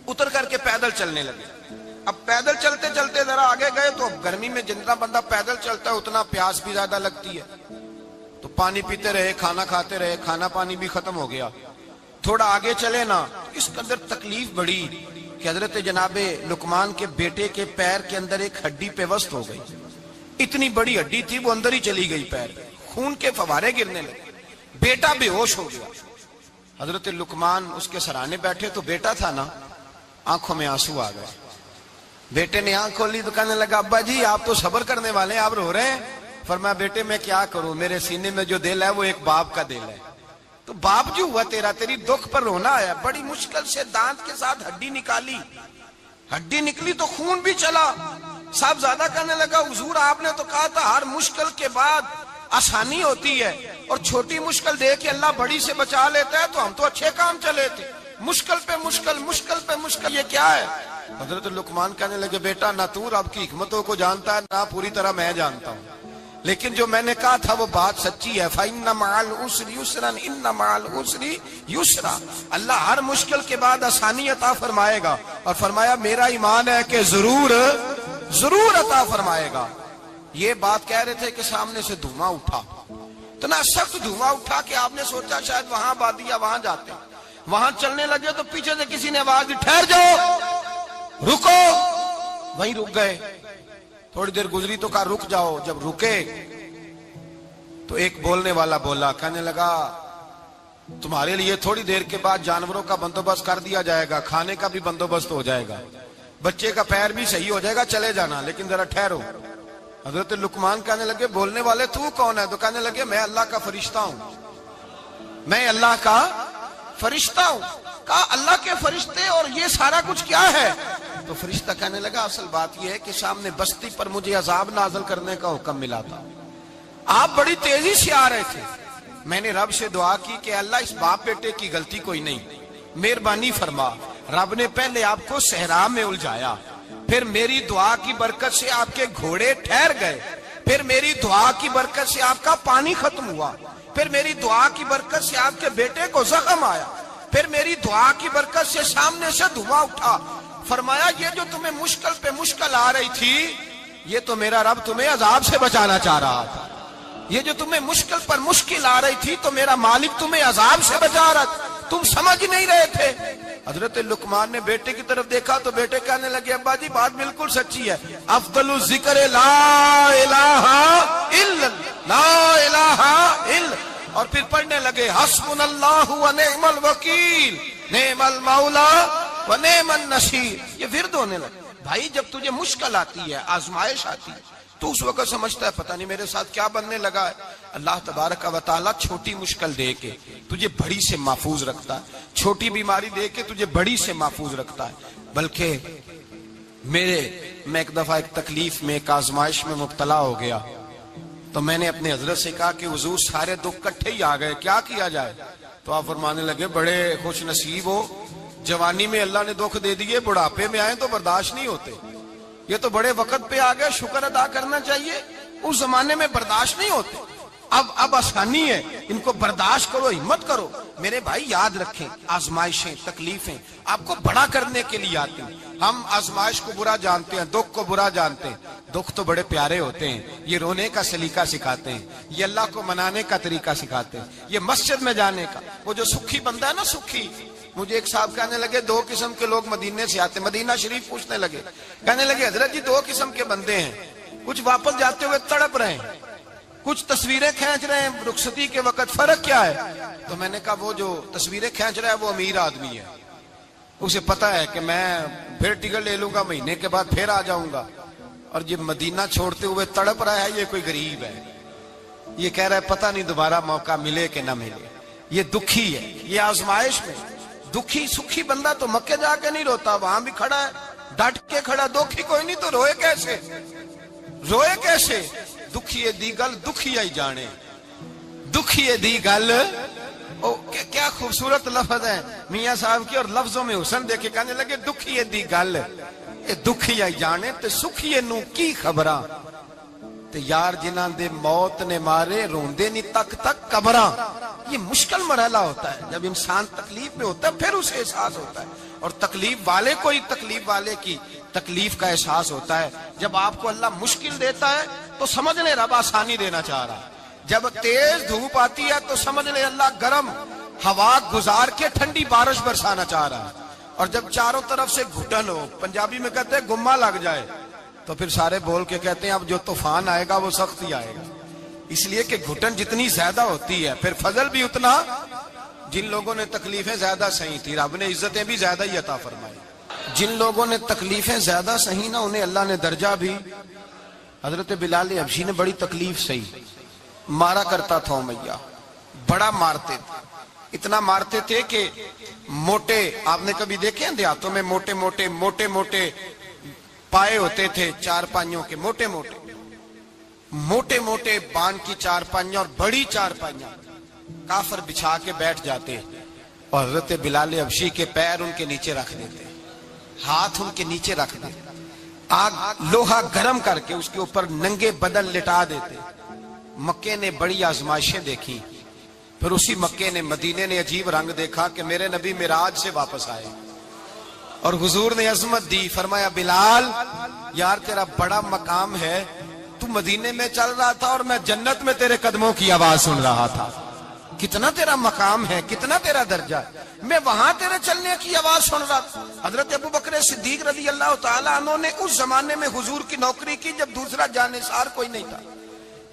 A: اتر کر کے پیدل چلنے لگے اب پیدل چلتے چلتے ذرا آگے گئے تو اب گرمی میں جتنا بندہ پیدل چلتا ہے اتنا پیاس بھی زیادہ لگتی ہے تو پانی پیتے رہے کھانا کھاتے رہے کھانا پانی بھی ختم ہو گیا تھوڑا آگے چلے نا اس قدر تکلیف بڑی کہ حضرت جناب لقمان کے بیٹے کے پیر کے اندر ایک ہڈی پیوست ہو گئی اتنی بڑی ہڈی تھی وہ اندر ہی چلی گئی پیر خون کے فوارے گرنے لگے بیٹا بے ہوش ہو گیا حضرت لقمان اس کے سرانے بیٹھے تو بیٹا تھا نا آنکھوں میں آنسو آ گئے بیٹے نے آنکھ کھولی تو کہنے لگا ابا جی آپ تو صبر کرنے والے ہیں آپ رو رہے ہیں فرمایا بیٹے میں کیا کروں میرے سینے میں جو دل ہے وہ ایک باپ کا دل ہے تو باپ جو ہوا تیری دکھ پر رونا آیا بڑی مشکل سے دانت کے ساتھ ہڈی نکالی ہڈی نکلی تو خون بھی چلا صاحب زیادہ کہنے لگا حضور آپ نے تو کہا تھا ہر مشکل کے بعد آسانی ہوتی ہے اور چھوٹی مشکل دے کے اللہ بڑی سے بچا لیتا ہے تو ہم تو اچھے کام چلے تھے مشکل پہ مشکل یہ کیا ہے حضرت لقمان کہنے لگے بیٹا نہ تو رب کی حکمتوں کو جانتا ہے نہ پوری طرح میں جانتا ہوں لیکن جو میں نے کہا تھا وہ بات سچی ہے فَإِنَّ مَعَ الْعُسْرِ يُسْرًا إِنَّ مَعَ الْعُسْرِ يُسْرًا اللہ ہر مشکل کے بعد آسانی عطا فرمائے گا اور فرمایا میرا ایمان ہے کہ ضرور عطا فرمائے گا یہ بات کہہ رہے تھے کہ سامنے سے دھواں اٹھا اتنا سخت دھواں اٹھا کہ آپ نے سوچا شاید وہاں بادیا وہاں جاتے وہاں چلنے لگے تو پیچھے سے کسی نے آواز دی ٹھہر جاؤ رکو وہیں رک گئے تھوڑی دیر گزری تو کہا رک جاؤ جب رکے تو ایک بولنے والا بولا کہنے لگا تمہارے لیے تھوڑی دیر کے بعد جانوروں کا بندوبست کر دیا جائے گا کھانے کا بھی بندوبست ہو جائے گا بچے کا پیر بھی صحیح ہو جائے گا چلے جانا لیکن ذرا ٹھہرو حضرت لقمان کہنے لگے بولنے والے تو کون ہے تو کہنے لگے میں اللہ کا فرشتہ ہوں میں اللہ کا فرشتہ ہوں کہا اللہ کے فرشتے اور یہ سارا کچھ کیا ہے تو فرشتہ کہنے لگا اصل بات یہ ہے کہ سامنے بستی پر مجھے عذاب نازل کرنے کا حکم ملا تھا آپ بڑی تیزی سے آ رہے تھے میں نے رب سے دعا کی کہ اللہ اس باپ بیٹے کی غلطی کوئی نہیں مہربانی فرما رب نے پہلے آپ کو صحرا میں الجھایا پھر میری دعا کی برکت سے آپ کے گھوڑے ٹھہر گئے پھر میری دعا کی برکت سے آپ کا پانی ختم ہوا پھر میری دعا کی برکت سے آپ کے بیٹے کو زخم آیا پھر میری دعا کی برکت سے سامنے سے دھواں اٹھا فرمایا یہ جو تمہیں مشکل پہ مشکل آ رہی تھی یہ تو میرا رب تمہیں عذاب سے بچانا چاہ رہا تھا یہ جو تمہیں مشکل پر مشکل آ رہی تھی تو میرا مالک تمہیں عذاب سے بچا رہا تھا تم سمجھ نہیں رہے تھے حضرت لقمان نے بیٹے کی طرف دیکھا تو بیٹے کہنے لگے ابا جی بات بالکل سچی ہے، افضل الذکر لا الہ الا لا الہ الا، اور پھر پڑھنے لگے حسبنا اللہ و نعم الوکیل نعم المولا و نعم النصیر، یہ ورد ہونے لگے۔ بھائی جب تجھے مشکل آتی ہے، آزمائش آتی ہے، تو اس وقت سمجھتا ہے پتہ نہیں میرے ساتھ کیا بننے لگا ہے۔ اللہ تبارک و تعالیٰ چھوٹی مشکل دے کے تجھے بڑی سے محفوظ رکھتا ہے، چھوٹی بیماری دے کے تجھے بڑی سے محفوظ رکھتا ہے۔ بلکہ میں ایک دفعہ ایک تکلیف میں، ایک آزمائش میں مبتلا ہو گیا، تو میں نے اپنے حضرت سے کہا کہ حضور سارے دکھ کٹھے ہی آ گئے، کیا کیا جائے؟ تو آپ فرمانے لگے بڑے خوش نصیب ہو، جوانی میں اللہ نے دکھ دے دیے، بڑھاپے میں آئے تو برداشت نہیں ہوتے، یہ تو بڑے وقت پہ آ گئے، شکر ادا کرنا چاہیے، اس زمانے میں برداشت نہیں ہوتے، اب آسانی ہے، ان کو برداشت کرو، ہمت کرو۔ میرے بھائی یاد رکھیں، آزمائشیں تکلیفیں آپ کو بڑا کرنے کے لیے آتی ہیں۔ ہم آزمائش کو برا جانتے ہیں، دکھ کو برا جانتے ہیں، دکھ تو بڑے پیارے ہوتے ہیں، یہ رونے کا سلیقہ سکھاتے ہیں، یہ اللہ کو منانے کا طریقہ سکھاتے ہیں، یہ مسجد میں جانے کا۔ وہ جو سکھی بندہ ہے نا، سکھی، مجھے ایک صاحب کہنے لگے دو قسم کے لوگ مدینے سے آتے، مدینہ شریف پوچھنے لگے، کہنے لگے حضرت جی دو قسم کے بندے ہیں، کچھ واپس جاتے ہوئے تڑپ رہے ہیں، کچھ تصویریں کھینچ رہے ہیں رخصتی کے وقت، فرق کیا ہے؟ تو میں نے کہا وہ جو تصویریں کھینچ رہا ہے وہ امیر آدمی ہے، اسے پتا ہے کہ میں پھر ٹکٹ لے لوں گا، مہینے کے بعد پھر آ جاؤں گا، اور یہ مدینہ چھوڑتے ہوئے تڑپ رہا ہے، یہ کوئی غریب ہے، یہ کہہ رہا ہے پتہ نہیں دوبارہ موقع ملے کہ نہ ملے، یہ دکھی ہے، یہ آزمائش میں دکھی۔ سکھی بندہ تو مکے جا کے نہیں روتا، وہاں بھی کھڑا ہے، ڈٹ کے کھڑا، دکھی کوئی نہیں تو روئے کیسے؟ روئے کیسے؟ دکھیے دی گل دکھیا ہی جانے، دکھیے دی گل، کیا خوبصورت لفظ ہے میاں صاحب کی، اور لفظوں میں حسن دیکھے، کہنے لگے دکھیے دی گل اے دکھیا ہی جانے، تے سکھیے نو کی خبراں، تے یار جنہاں دے موت نے مارے روندے نہیں تک تک قبراں۔ یہ مشکل مرحلہ ہوتا ہے، جب انسان تکلیف میں ہوتا ہے پھر اسے احساس ہوتا ہے، اور تکلیف والے کو ہی تکلیف والے کی تکلیف کا احساس ہوتا ہے۔ جب آپ کو اللہ مشکل دیتا ہے تو سمجھ لے رب آسانی دینا چاہ رہا ہے، جب تیز دھوپ آتی ہے تو سمجھ لے اللہ گرم ہوا گزار کے ٹھنڈی بارش برسانا چاہ رہا ہے، اور جب چاروں طرف سے گھٹن ہو، پنجابی میں کہتے ہیں گما لگ جائے، تو پھر سارے بول کے کہتے ہیں اب جو طوفان آئے گا وہ سخت ہی آئے گا، اس لیے کہ گھٹن جتنی زیادہ ہوتی ہے پھر فضل بھی اتنا۔ جن لوگوں نے تکلیفیں زیادہ سہی تھی رب نے عزتیں بھی زیادہ ہی عطا فرمائی، جن لوگوں نے تکلیفیں زیادہ سہی نا انہیں اللہ نے درجہ بھی۔ حضرت بلال حبشی نے بڑی تکلیف سہی، مارا کرتا تھا امیہ، بڑا مارتے تھے، اتنا مارتے تھے کہ موٹے، آپ نے کبھی دیکھے ہیں دیہاتوں میں موٹے موٹے پائے ہوتے تھے، چار پائیوں کے، موٹے موٹے بان کی چار پائیاں اور بڑی چار پائیاں کافر بچھا کے بیٹھ جاتے، اور حضرت بلال حبشی کے پیر ان کے نیچے رکھ دیتے، ہاتھ ان کے نیچے رکھ دیتے، آگ لوہا گرم کر کے اس کے اوپر ننگے بدن لٹا دیتے۔ مکے نے بڑی آزمائشیں دیکھی، پھر اسی مکے نے، مدینے نے عجیب رنگ دیکھا کہ میرے نبی معراج سے واپس آئے، اور حضور نے عظمت دی، فرمایا بلال یار تیرا بڑا مقام ہے، تو مدینے میں چل رہا تھا اور میں جنت میں تیرے قدموں کی آواز سن رہا تھا، کتنا تیرا مقام ہے، کتنا تیرا درجہ ہے، میں وہاں تیرے چلنے کی آواز سن رہا تھا۔ حضرت ابو بکر صدیق رضی اللہ تعالیٰ عنہ نے اس زمانے میں حضور کی نوکری کی جب دوسرا جانثار کوئی نہیں تھا،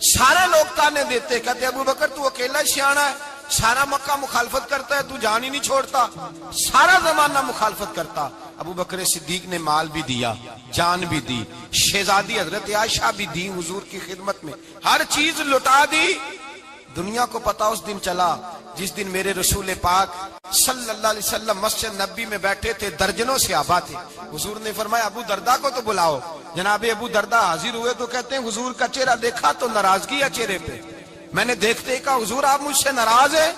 A: سارے لوگ تانے دیتے، کہتے ابو بکر تو اکیلا ہی سیاںا ہے، سارا مکہ مخالفت کرتا ہے، تو جان ہی نہیں چھوڑتا، سارا زمانہ مخالفت کرتا۔ ابو بکر صدیق نے مال بھی دیا، جان بھی دی، شہزادی حضرت عائشہ بھی دی حضور کی خدمت میں، ہر چیز لٹا دی۔ دنیا کو پتا اس دن چلا جس دن میرے رسول پاک صلی اللہ علیہ وسلم مسجد نبی میں بیٹھے تھے، درجنوں صحابہ تھے، حضور نے فرمایا ابو دردہ کو تو بلاؤ۔ جناب ابو دردہ حاضر ہوئے تو کہتے ہیں حضور کا چہرہ دیکھا تو ناراضگی ہے چہرے پہ، میں نے دیکھتے ہی کہا حضور آپ مجھ سے ناراض ہیں؟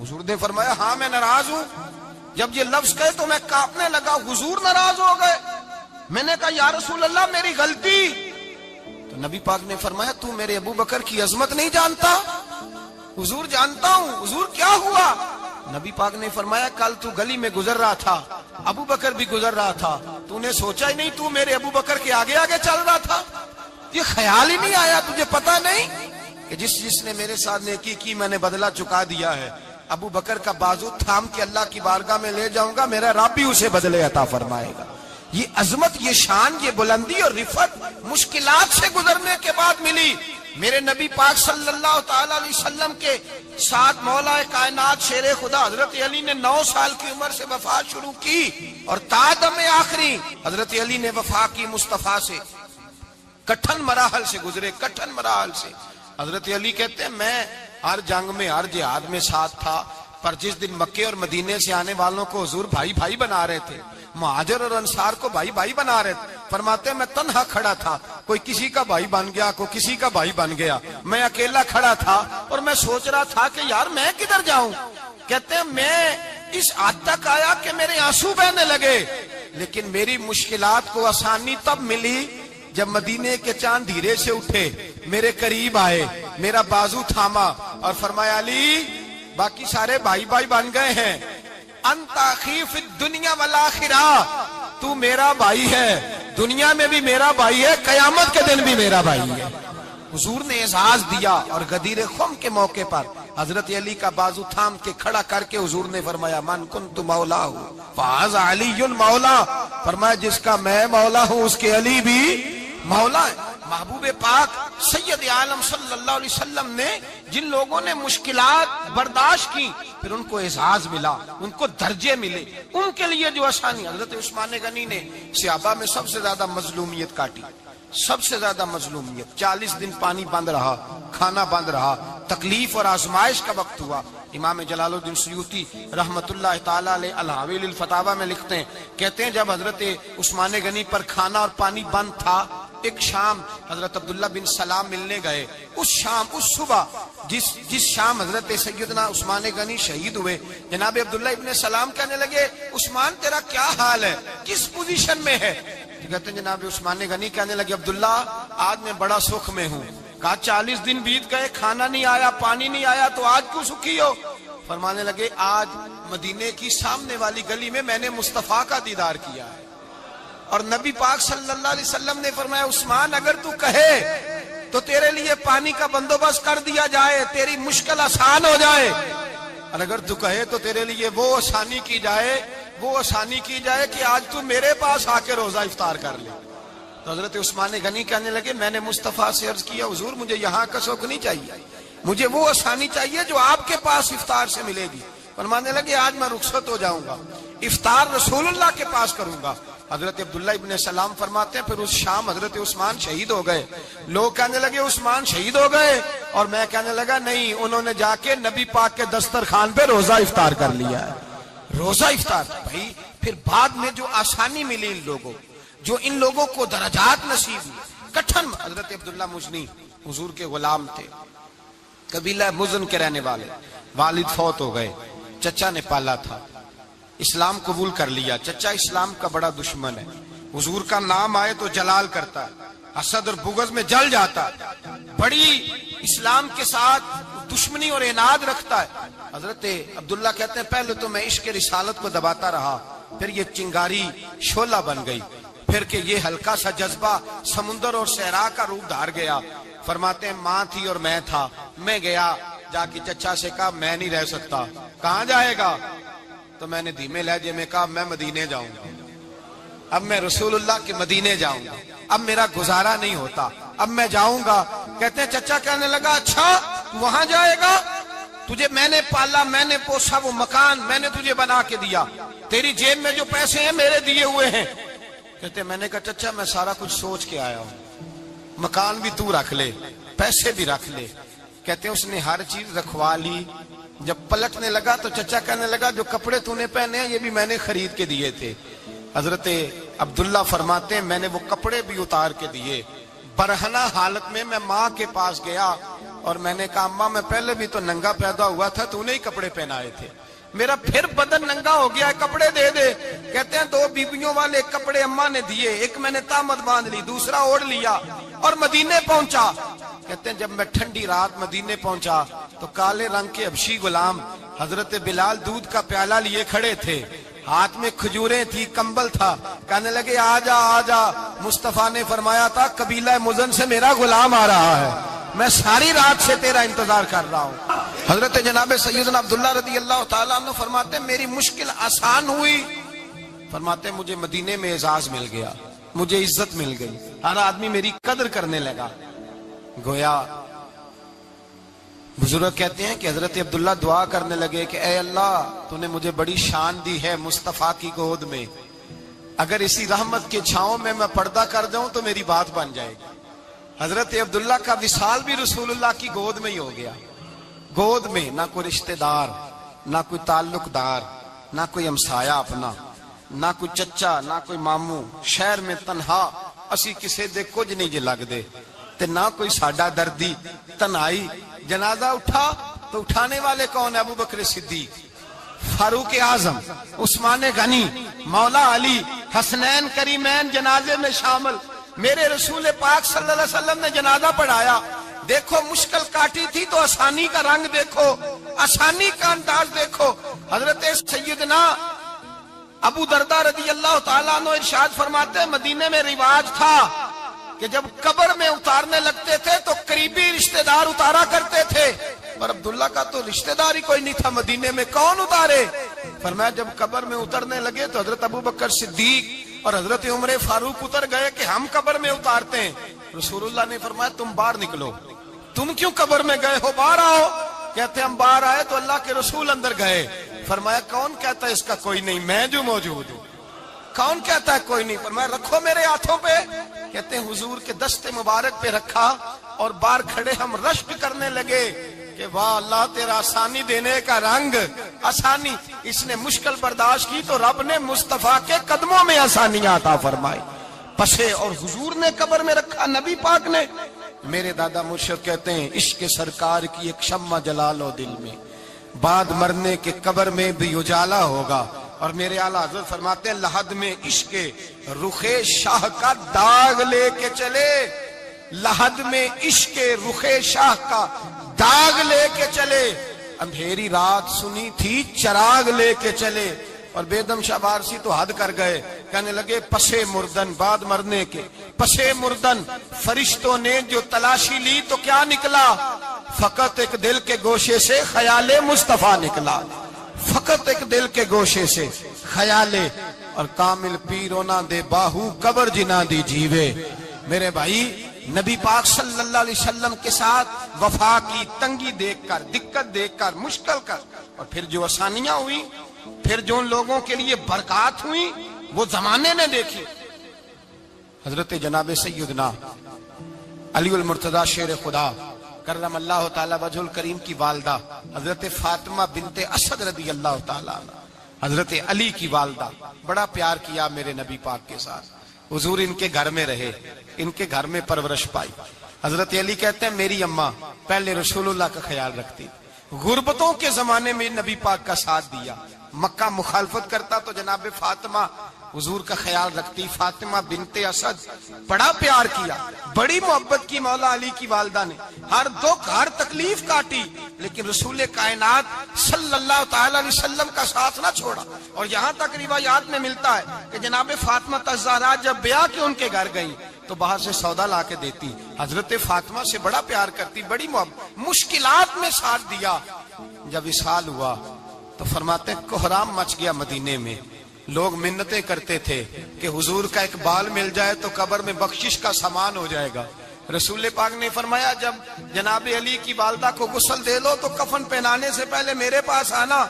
A: حضور نے فرمایا ہاں میں ناراض ہوں۔ جب یہ لفظ کہے تو میں کانپنے لگا، حضور ناراض ہو گئے؟ میں نے کہا یا رسول اللہ میری غلطی۔ تو نبی پاک نے فرمایا تو میرے ابو بکر کی عظمت نہیں جانتا؟ حضور جانتا ہوں۔ حضور کیا ہوا؟ نبی پاک نے فرمایا کل تو گلی میں گزر رہا تھا، ابو بکر بھی گزر رہا تھا، تو نے سوچا ہی نہیں تو میرے ابو بکر کے آگے آگے چل رہا تھا، یہ خیال ہی نہیں آیا، تجھے پتا نہیں کہ جس نے میرے ساتھ نیکی کی میں نے بدلہ چکا دیا ہے، ابو بکر کا بازو تھام کے اللہ کی بارگاہ میں لے جاؤں گا، میرا رب بھی اسے بدلے عطا فرمائے گا۔ یہ عظمت، یہ شان، یہ بلندی اور رفعت مشکلات سے گزرنے کے بعد ملی۔ میرے نبی پاک صلی اللہ تعالی علیہ وسلم کے ساتھ مولا کائنات شیر خدا حضرت علی نے 9 سال کی عمر سے وفات شروع کی، اور تا دم آخری حضرت علی نے وفا کی مصطفیٰ سے۔ کٹھن مراحل سے گزرے، کٹھن مراحل سے۔ حضرت علی کہتے ہیں میں ہر جنگ میں، ہر جہاد میں ساتھ تھا، پر جس دن مکے اور مدینے سے آنے والوں کو حضور بھائی بھائی بنا رہے تھے، مہاجر اور انصار کو بھائی بھائی بنا رہے تھے، فرماتے ہیں میں تنہا کھڑا تھا، کوئی کسی کا بھائی بن گیا، کوئی کسی کا بھائی بن گیا، میں اکیلا کھڑا تھا اور میں سوچ رہا تھا کہ یار میں کدھر جاؤں۔ کہتے ہیں میں اس حد تک آیا کہ میرے آنسو بہنے لگے، لیکن میری مشکلات کو آسانی تب ملی جب مدینے کے چاند دھیرے سے اٹھے، میرے قریب آئے، میرا بازو تھاما اور فرمایا علی باقی سارے بھائی بھائی بن گئے ہیں، انت اخی فی الدنیا والآخرہ، تو میرا بھائی ہے، دنیا میں بھی میرا بھائی ہے، قیامت کے دن بھی میرا بھائی ہے۔ حضور نے اعزاز دیا، اور غدیر خم کے موقع پر حضرت علی کا بازو تھام کے کھڑا کر کے حضور نے فرمایا من کنت مولا فہذا علی مولا، فرمایا جس کا میں مولا ہوں اس کے علی بھی مولا ہے۔ محبوب پاک سید عالم صلی اللہ علیہ وسلم نے جن لوگوں نے مشکلات برداشت کی، پھر ان کو اعزاز ملا، ان کو درجے ملے، ان کے لیے جو آسانی۔ حضرت عثمان غنی نے صحابہ میں سب سے زیادہ مظلومیت کاٹی، سب سے زیادہ مظلومیت۔ 40 دن پانی بند رہا، کھانا بند رہا، تکلیف اور آزمائش کا وقت ہوا۔ امام جلال الدین سیوطی رحمت اللہ تعالیٰ علیہ الحاوی للفتاوی میں لکھتے ہیں، کہتے ہیں جب حضرت عثمان غنی پر کھانا اور پانی بند تھا، ایک شام حضرت عبداللہ بن سلام ملنے گئے۔ اس شام، اس صبح جس شام حضرت سیدنا عثمان غنی شہید ہوئے، جناب عبداللہ ابن سلام کہنے لگے عثمان تیرا کیا حال ہے، کس پوزیشن میں ہے؟ کہتے ہیں جناب عثمان غنی کہنے لگے عبداللہ آج میں بڑا سکھ میں ہوں۔ کہا 40 دن بیت گئے، کھانا نہیں آیا، پانی نہیں آیا، تو آج کیوں سکھی ہو؟ فرمانے لگے آج مدینے کی سامنے والی گلی میں میں نے مصطفیٰ کا دیدار کیا ہے، اور نبی پاک صلی اللہ علیہ وسلم نے فرمایا عثمان اگر تو کہے تو تیرے لیے پانی کا بندوبست کر دیا جائے، تیری مشکل آسان ہو جائے، اور اگر تو کہے تو تیرے لیے وہ آسانی کی جائے کہ آج تو میرے پاس آ کے روزہ افطار کر لے۔ تو حضرت عثمان غنی کہنے لگے میں نے مصطفیٰ سے عرض کیا حضور مجھے یہاں کا شوق نہیں چاہیے، مجھے وہ آسانی چاہیے جو آپ کے پاس افطار سے ملے گی۔ فرمانے لگے آج میں رخصت ہو جاؤں گا، افطار رسول اللہ کے پاس کروں گا۔ حضرت عبداللہ ابن سلام فرماتے ہیں پھر اس شام حضرت عثمان شہید ہو گئے۔ لوگ کہنے لگے عثمان شہید ہو گئے، اور میں کہنے لگا نہیں، انہوں نے جا کے نبی پاک کے دسترخوان پہ روزہ افطار کر لیا ہے، روزہ افطار۔ بھائی پھر بعد میں جو آسانی ملی ان لوگوں، جو ان لوگوں کو درجات نصیب ہوئے، کٹھن۔ حضرت عبداللہ مزنی حضور کے غلام تھے، قبیلہ مزن کے رہنے والے، والد فوت ہو گئے، چچا نے پالا تھا، اسلام قبول کر لیا۔ چچا اسلام کا بڑا دشمن ہے، حضور کا نام آئے تو جلال کرتا ہے، حسد اور بغض میں جل جاتا ہے، بڑی اسلام کے ساتھ دشمنی اور عناد رکھتا ہے۔ حضرت عبداللہ کہتے ہیں پہلے تو میں عشق رسالت کو دباتا رہا، پھر یہ چنگاری شعلہ بن گئی، پھر کہ یہ ہلکا سا جذبہ سمندر اور صحرا کا روپ دھار گیا۔ فرماتے ہیں ماں تھی اور میں تھا، میں گیا جا کے چچا سے کہا میں نہیں رہ سکتا۔ کہاں جائے گا؟ تو میں نے دھیمے لہجے میں کہا میں مدینے جاؤں گا، اب میں رسول اللہ کے مدینے جاؤں گا، اب میرا گزارا نہیں ہوتا، اب میں جاؤں گا۔ کہتے ہیں چچا کہنے لگا اچھا تو وہاں جائے گا، تجھے میں نے پالا، میں نے پوسا، وہ مکان میں نے تجھے بنا کے دیا، تیری جیب میں جو پیسے ہیں میرے دیے ہوئے ہیں۔ کہتے ہیں میں نے کہا چچا میں سارا کچھ سوچ کے آیا ہوں، مکان بھی تو رکھ لے، پیسے بھی رکھ لے۔ کہتے ہیں اس نے ہر چیز رکھوا لی۔ جب پلٹنے لگا تو چچا کہنے لگا جو کپڑے تو نے پہنے ہیں یہ بھی میں نے خرید کے دیے تھے۔ حضرت عبداللہ فرماتے ہیں میں نے وہ کپڑے بھی اتار کے دیے، برہنہ حالت میں میں ماں کے پاس گیا اور میں نے کہا اماں میں پہلے بھی تو ننگا پیدا ہوا تھا، تو نے ہی کپڑے پہنائے تھے، میرا پھر بدن ننگا ہو گیا ہے، کپڑے دے دے۔ کہتے ہیں 2 بیویوں والے کپڑے اماں نے دیے، ایک میں نے تامت باندھ لی، دوسرا اوڑھ لیا اور مدینے پہنچا۔ کہتے ہیں جب میں ٹھنڈی رات مدینے پہنچا تو کالے رنگ کے حبشی غلام حضرت بلال دودھ کا پیالہ لیے کھڑے تھے، ہاتھ میں کھجوریں تھی، کمبل تھا، کہنے لگے آجا آجا۔ مصطفیٰ نے فرمایا تھا قبیلہ مزن سے میرا غلام آ رہا ہے، میں ساری رات سے تیرا انتظار کر رہا ہوں۔ حضرت جناب سیدنا عبداللہ رضی اللہ تعالیٰ عنہ فرماتے ہیں میری مشکل آسان ہوئی، فرماتے ہیں مجھے مدینے میں اعزاز مل گیا، مجھے عزت مل گئی، ہر آدمی میری قدر کرنے لگا۔ گویا بزرگ کہتے ہیں کہ حضرت عبداللہ دعا کرنے لگے کہ اے اللہ تو نے مجھے بڑی شان دی ہے مصطفیٰ کی گود میں، اگر اسی رحمت کے چھاؤں میں پردہ کر جاؤں تو میری بات بن جائے گی۔ حضرت عبداللہ کا وصال بھی رسول اللہ کی گود میں ہی ہو گیا۔ گود میں نہ کوئی رشتہ دار، نہ کوئی تعلق دار، نہ کوئی ہمسایا اپنا، نہ کوئی چچا، نہ کوئی ماموں، شہر میں تنہا اسی کسے دے کچھ نہیں جے لگ دے تے نہ کوئی ساڈا دردی، تنہائی۔ جنازہ اٹھا تو اٹھانے والے کون ہیں؟ ابو بکر صدیق، فاروق اعظم، عثمان غنی، مولا علی، حسنین کریمین جنازے میں شامل۔ میرے رسول پاک صلی اللہ علیہ وسلم نے جنازہ پڑھایا، دیکھو مشکل کاٹی تھی تو آسانی کا رنگ دیکھو، آسانی کا انداز دیکھو۔ حضرت سیدنا ابو دردہ رضی اللہ تعالیٰ عنہ ارشاد فرماتے ہیں مدینے میں رواج تھا کہ جب قبر میں اتارنے لگتے تھے تو قریبی رشتہ دار اتارا کرتے تھے، اور عبداللہ کا تو رشتہ دار ہی کوئی نہیں تھا مدینے میں، کون اتارے؟ فرمایا جب قبر میں اترنے لگے تو حضرت ابو بکر صدیق اور حضرت عمر فاروق اتر گئے کہ ہم قبر میں اتارتے ہیں۔ رسول اللہ نے فرمایا تم باہر نکلو، تم کیوں قبر میں گئے ہو، باہر آؤ۔ کہتے ہم باہر آئے تو اللہ کے رسول اندر گئے۔ فرمایا کون کہتا ہے اس کا کوئی نہیں، میں جو موجود ہوں۔ کون کہتا ہے کوئی نہیں؟ فرمایا رکھو میرے ہاتھوں پہ۔ کہتے ہیں حضور کے دست مبارک پہ رکھا اور باہر کھڑے ہم رشک کرنے لگے کہ واہ اللہ تیرا آسانی دینے کا رنگ، آسانی۔ اس نے مشکل برداشت کی تو رب نے مصطفیٰ کے قدموں میں آسانیاں عطا فرمائی، پسے اور حضور نے قبر میں رکھا، نبی پاک نے۔ میرے دادا مرشد کہتے ہیں عشق سرکار کی ایک شمع جلا لو دل میں، بعد مرنے کے قبر میں بھی اجالا ہوگا۔ اور میرے اعلیٰ حضرت فرماتے ہیں لحد میں عشق رخ شاہ کا داغ لے کے چلے، لحد میں عشق رخ شاہ کا داغ لے کے چلے، اندھیری رات سنی تھی چراغ لے کے چلے۔ اور بیدم شاہ بارسی تو حد کر گئے، کہنے لگے پسے مردن، بعد مرنے کے پسے مردن فرشتوں نے جو تلاشی لی تو کیا نکلا؟ فقط ایک دل کے گوشے سے خیال مصطفیٰ نکلا، فقط ایک دل کے گوشے سے خیال۔ اور کامل پیرو نہ دے باہو قبر جنا دی جیوے۔ میرے بھائی نبی پاک صلی اللہ علیہ وسلم کے ساتھ وفا کی تنگی دیکھ کر، دقت دیکھ کر، مشکل کر، اور پھر جو آسانیاں ہوئی، پھر جو ان لوگوں کے لیے برکات ہوئی وہ زمانے نے دیکھی۔ حضرت جناب سیدنا علی المرتضی شیر خدا کرم اللہ تعالی وجہ الکریم کی والدہ حضرت فاطمہ بنت اسد رضی اللہ تعالی عنہ، حضرت علی کی والدہ، بڑا پیار کیا میرے نبی پاک کے ساتھ۔ حضور ان کے گھر میں رہے، ان کے گھر میں پرورش پائی۔ حضرت علی کہتے ہیں میری اماں پہلے رسول اللہ کا خیال رکھتی، غربتوں کے زمانے میں نبی پاک کا ساتھ دیا، مکہ مخالفت کرتا تو جناب فاطمہ حضور کا خیال رکھتی۔ فاطمہ بنت اسد بڑا پیار کیا، بڑی محبت کی مولا علی کی والدہ نے، ہر دکھ ہر تکلیف کاٹی، لیکن رسول کائنات صلی اللہ تعالی علیہ وسلم کا ساتھ نہ چھوڑا۔ اور یہاں تک روایات میں ملتا ہے کہ جناب فاطمہ الزہرا جب بیاہ کے ان کے گھر گئی تو باہر سے سودا لا کے دیتی، حضرت فاطمہ سے بڑا پیار کرتی، بڑی محبت، مشکلات میں ساتھ دیا۔ جب وصال ہوا تو فرماتے کوہرام مچ گیا مدینے میں، لوگ منتیں کرتے تھے کہ حضور کا ایک بال مل جائے تو قبر میں بخشش کا سامان ہو جائے گا۔ رسول پاک نے فرمایا جب جناب علی کی والدہ کو غسل دے لو تو کفن پہنانے سے پہلے میرے پاس آنا۔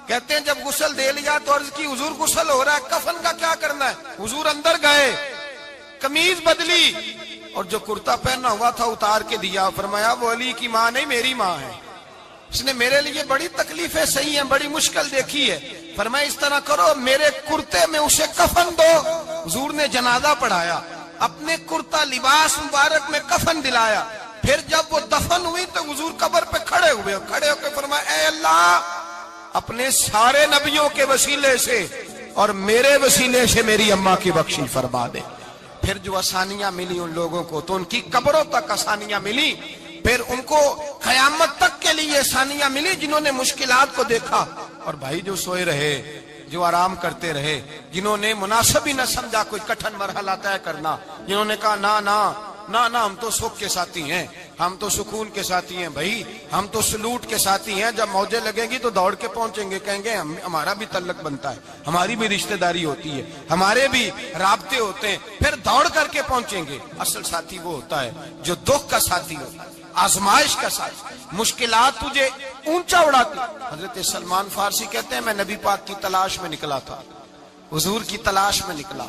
A: کہتے ہیں جب غسل دے لیا تو عرض کی حضور غسل ہو رہا ہے، کفن کا کیا کرنا ہے؟ حضور اندر گئے، قمیض بدلی اور جو کرتا پہنا ہوا تھا اتار کے دیا۔ فرمایا وہ علی کی ماں نہیں میری ماں ہے، اس نے میرے لیے بڑی تکلیفیں سہی ہیں، بڑی مشکل دیکھی ہے۔ فرمایا اس طرح کرو میرے کرتے میں اسے کفن دو۔ حضور نے جنازہ پڑھایا، اپنے کرتا لباس مبارک میں کفن دلایا۔ پھر جب وہ دفن ہوئی تو حضور قبر پہ کھڑے ہوئے، کھڑے ہو کے فرمایا اے اللہ اپنے سارے نبیوں کے وسیلے سے اور میرے وسیلے سے میری اماں کی بخشش فرما دے۔ پھر جو آسانیاں ملی ان لوگوں کو تو ان کی قبروں تک آسانیاں ملی، پھر ان کو قیامت تک کے لیے آسانیاں ملی جنہوں نے مشکلات کو دیکھا۔ اور بھائی جو سوئے رہے، جو آرام کرتے رہے، جنہوں نے مناسب ہی نہ سمجھا کوئی کٹھن مرحلہ طے کرنا، جنہوں نے کہا نا نا نا نا ہم تو سکھ کے ساتھی ہیں، ہم تو سکون کے ساتھی ہیں بھائی، ہم تو سلوٹ کے ساتھی ہیں، جب موجیں لگیں گی تو دوڑ کے پہنچیں گے، کہیں گے ہمارا بھی تعلق بنتا ہے، ہماری بھی رشتہ داری ہوتی ہے، ہمارے بھی رابطے ہوتے ہیں، پھر دوڑ کر کے پہنچیں گے۔ اصل ساتھی وہ ہوتا ہے جو دکھ کا ساتھی ہوتا ہے، آزمائش کا ساتھی، مشکلات تجھے اونچا اڑاتی۔ حضرت سلمان فارسی کہتے ہیں میں نبی پاک کی تلاش میں نکلا تھا، حضور کی تلاش میں نکلا،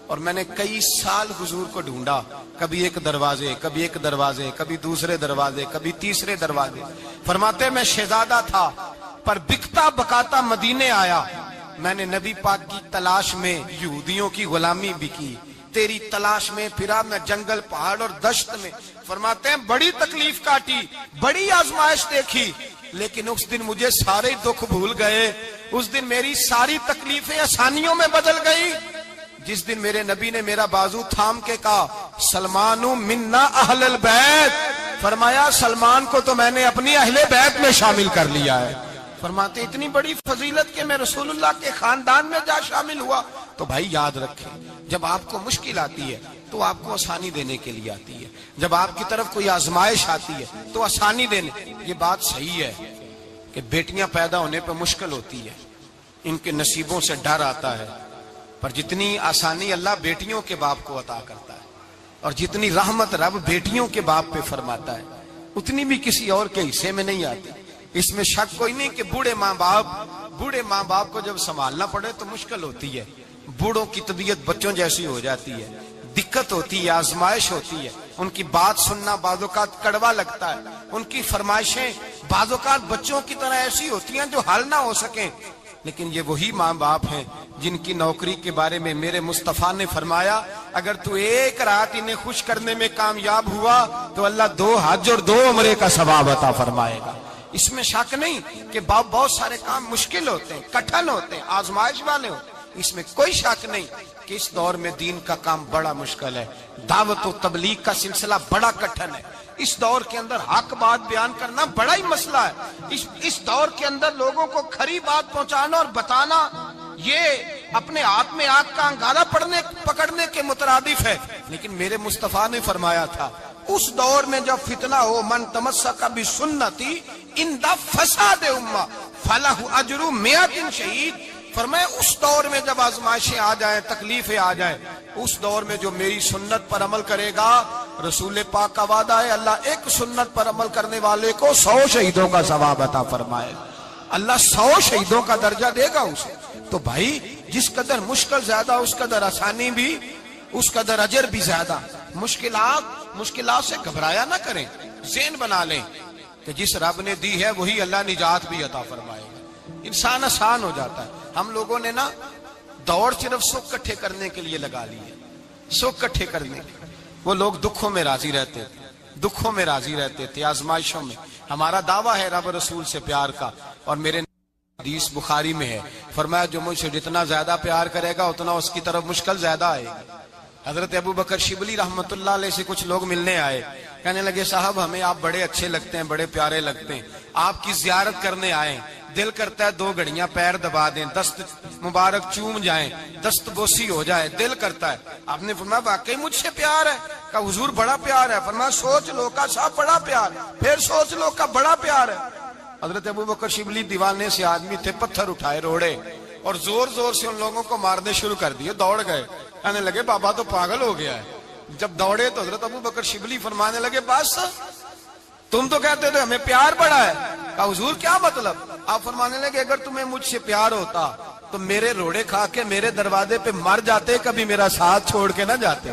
A: اور میں نے کئی سال حضور کو ڈھونڈا، کبھی ایک دروازے، کبھی ایک دروازے، کبھی دوسرے دروازے، کبھی تیسرے دروازے۔ فرماتے میں شہزادہ تھا پر بکتا بکاتا مدینے آیا، میں نے نبی پاک کی تلاش میں یہودیوں کی غلامی بھی کی، تیری تلاش میں پھرا میں جنگل پہاڑ اور دشت میں۔ فرماتے ہیں بڑی تکلیف کاٹی، بڑی آزمائش دیکھی، لیکن اس دن مجھے سارے دکھ بھول گئے، اس دن میری ساری تکلیفیں آسانیوں میں بدل گئی، جس دن میرے نبی نے میرا بازو تھام کے کہا سلمانو منا اہل البیت، فرمایا سلمان کو تو میں نے اپنی اہل بیت میں شامل کر لیا ہے۔ فرماتے اتنی بڑی فضیلت کہ میں رسول اللہ کے خاندان میں جا شامل ہوا۔ تو بھائی یاد رکھیں، جب آپ کو مشکل آتی ہے تو آپ کو آسانی دینے کے لیے آتی ہے، جب آپ کی طرف کوئی آزمائش آتی ہے تو آسانی دینے۔ یہ بات صحیح ہے کہ بیٹیاں پیدا ہونے پہ مشکل ہوتی ہے، ان کے نصیبوں سے ڈر آتا ہے، پر جتنی آسانی اللہ بیٹیوں کے باپ کو عطا کرتا ہے اور جتنی رحمت رب بیٹیوں کے باپ پہ فرماتا ہے اتنی بھی کسی اور کے حصے میں نہیں آتی۔ اس میں شک کوئی نہیں کہ بوڑھے ماں باپ کو جب سنبھالنا پڑے تو مشکل ہوتی ہے، بوڑھوں کی طبیعت بچوں جیسی ہو جاتی ہے، دقت ہوتی ہے، آزمائش ہوتی ہے، ان کی بات سننا بعض اوقات کڑوا لگتا ہے، ان کی فرمائشیں بعض اوقات بچوں کی طرح ایسی ہوتی ہیں جو حل نہ ہو سکیں، لیکن یہ وہی ماں باپ ہیں جن کی نوکری کے بارے میں میرے مصطفیٰ نے فرمایا اگر تو ایک رات انہیں خوش کرنے میں کامیاب ہوا تو اللہ 2 حج اور 2 عمرے کا ثواب عطا فرمائے گا۔ اس میں شک نہیں کہ باپ بہت سارے کام مشکل ہوتے ہیں، کٹھن ہوتے ہیں، آزمائش والے ہوتے ہیں، اس میں کوئی شک نہیں کہ اس دور میں دین کا کام بڑا مشکل ہے، دعوت و تبلیغ کا سلسلہ بڑا کٹھن ہے، اس دور کے اندر حق بات بیان کرنا بڑا ہی مسئلہ ہے، اس دور کے اندر لوگوں کو کھری بات پہنچانا اور بتانا یہ اپنے ہاتھ میں آگ کا انگارہ پکڑنے کے مترادف ہے۔ لیکن میرے مصطفیٰ نے فرمایا تھا اس دور میں جب فتنہ ہو من تمسک بسنتی اندہ فساد امہ فلہ اجر 100 شہید، فرمایا اس دور میں جب آزمائشیں آ جائیں، تکلیفیں آ جائیں، اس دور میں جو میری سنت پر عمل کرے گا، رسول پاک کا وعدہ ہے اللہ ایک سنت پر عمل کرنے والے کو 100 شہیدوں کا ثواب عطا فرمائے، اللہ 100 شہیدوں کا درجہ دے گا اسے۔ تو بھائی جس قدر مشکل زیادہ اس قدر آسانی بھی، اس قدر اجر بھی زیادہ۔ مشکلات سے گھبرایا نہ کریں، ذہن بنا لیں کہ جس رب نے دی ہے وہی اللہ نجات بھی عطا فرمائے گا، انسان آسان ہو جاتا ہے۔ ہم لوگوں نے نا دوڑ صرف سکھ کٹھے کرنے کے لیے لگا لی ہے، سکھ کٹھے کرنے کے۔ وہ لوگ دکھوں میں راضی رہتے تھے، آزمائشوں میں۔ ہمارا دعویٰ ہے رب رسول سے پیار کا، اور میرے حدیث بخاری میں ہے فرمایا جو مجھ سے جتنا زیادہ پیار کرے گا اتنا اس کی طرف مشکل زیادہ آئے گی۔ حضرت ابو بکر شبلی رحمت اللہ علیہ سے کچھ لوگ ملنے آئے، کہنے لگے صاحب ہمیں آپ بڑے اچھے لگتے ہیں، بڑے پیارے لگتے ہیں، آپ کی زیارت کرنے آئے، دل کرتا ہے 2 گھڑیاں پیر دبا دیں، دست مبارک چوم جائیں، دست بوسی ہو جائے، دل کرتا ہے۔ آپ نے فرمایا واقعی مجھ سے پیار ہے؟ کہا حضور بڑا پیار ہے۔ فرمایا سوچ لو کا صاحب بڑا پیار، پھر سوچ لو کا بڑا پیار ہے۔ حضرت ابو بکر شبلی دیوانے سے آدمی تھے، پتھر اٹھائے روڑے اور زور زور سے ان لوگوں کو مارنے شروع کر دیے، دوڑ گئے، کہنے لگے بابا تو پاگل ہو گیا ہے۔ جب دوڑے تو حضرت ابو بکر شبلی فرمانے لگے بس تم تو کہتے تھے ہمیں پیار بڑا ہے۔ کہا حضور کیا مطلب؟ آپ فرمانے لگے اگر تمہیں مجھ سے پیار ہوتا تو میرے روڑے کھا کے میرے دروازے پہ مر جاتے، کبھی میرا ساتھ چھوڑ کے نہ جاتے۔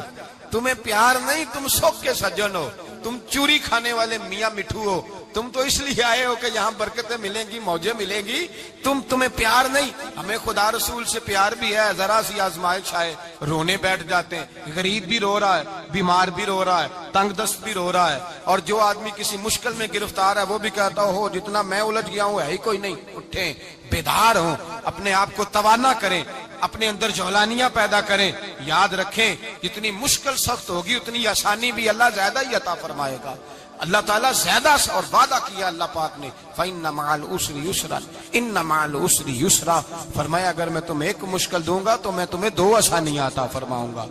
A: تمہیں پیار نہیں، تم سکھ کے سجن ہو، تم چوری کھانے والے میاں مٹھو ہو، تم تو اس لیے آئے ہو کہ یہاں برکتیں ملیں گی، موجیں ملیں گی، تمہیں پیار نہیں۔ ہمیں خدا رسول سے پیار بھی ہے، ذرا سی آزمائش آئے رونے بیٹھ جاتے ہیں، غریب بھی رو رہا ہے، بیمار بھی رو رہا ہے، تنگ دست بھی رو رہا ہے، اور جو آدمی کسی مشکل میں گرفتار ہے وہ بھی کہتا ہو جتنا میں الجھ گیا ہوں ہے ہی کوئی نہیں۔ اٹھیں، بیدار ہوں، اپنے آپ کو توانا کریں، اپنے اندر جولانیاں پیدا کریں، یاد رکھیں جتنی مشکل سخت ہوگی اتنی آسانی بھی اللہ زیادہ ہی عطا فرمائے گا۔ اللہ تعالیٰ زیادہ اور وعدہ کیا اللہ پاک نے فَإِنَّ مَعَ الْعُسْرِ يُسْرًا إِنَّ مَعَ الْعُسْرِ يُسْرًا، فرمایا اگر میں تمہیں ایک مشکل دوں گا تو میں تمہیں 2 آسانیاں عطا فرماؤں گا۔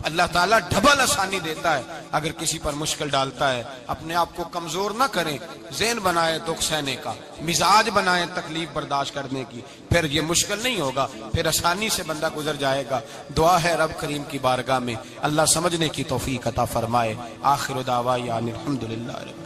A: اللہ تعالیٰ ڈبل آسانی دیتا ہے اگر کسی پر مشکل ڈالتا ہے. اپنے آپ کو کمزور نہ کریں، ذہن بنائے دکھ سہنے کا، مزاج بنائیں تکلیف برداشت کرنے کی، پھر یہ مشکل نہیں ہوگا، پھر آسانی سے بندہ گزر جائے گا. دعا ہے رب کریم کی بارگاہ میں اللہ سمجھنے کی توفیق عطا فرمائے. آخر دعوانا الحمدللہ.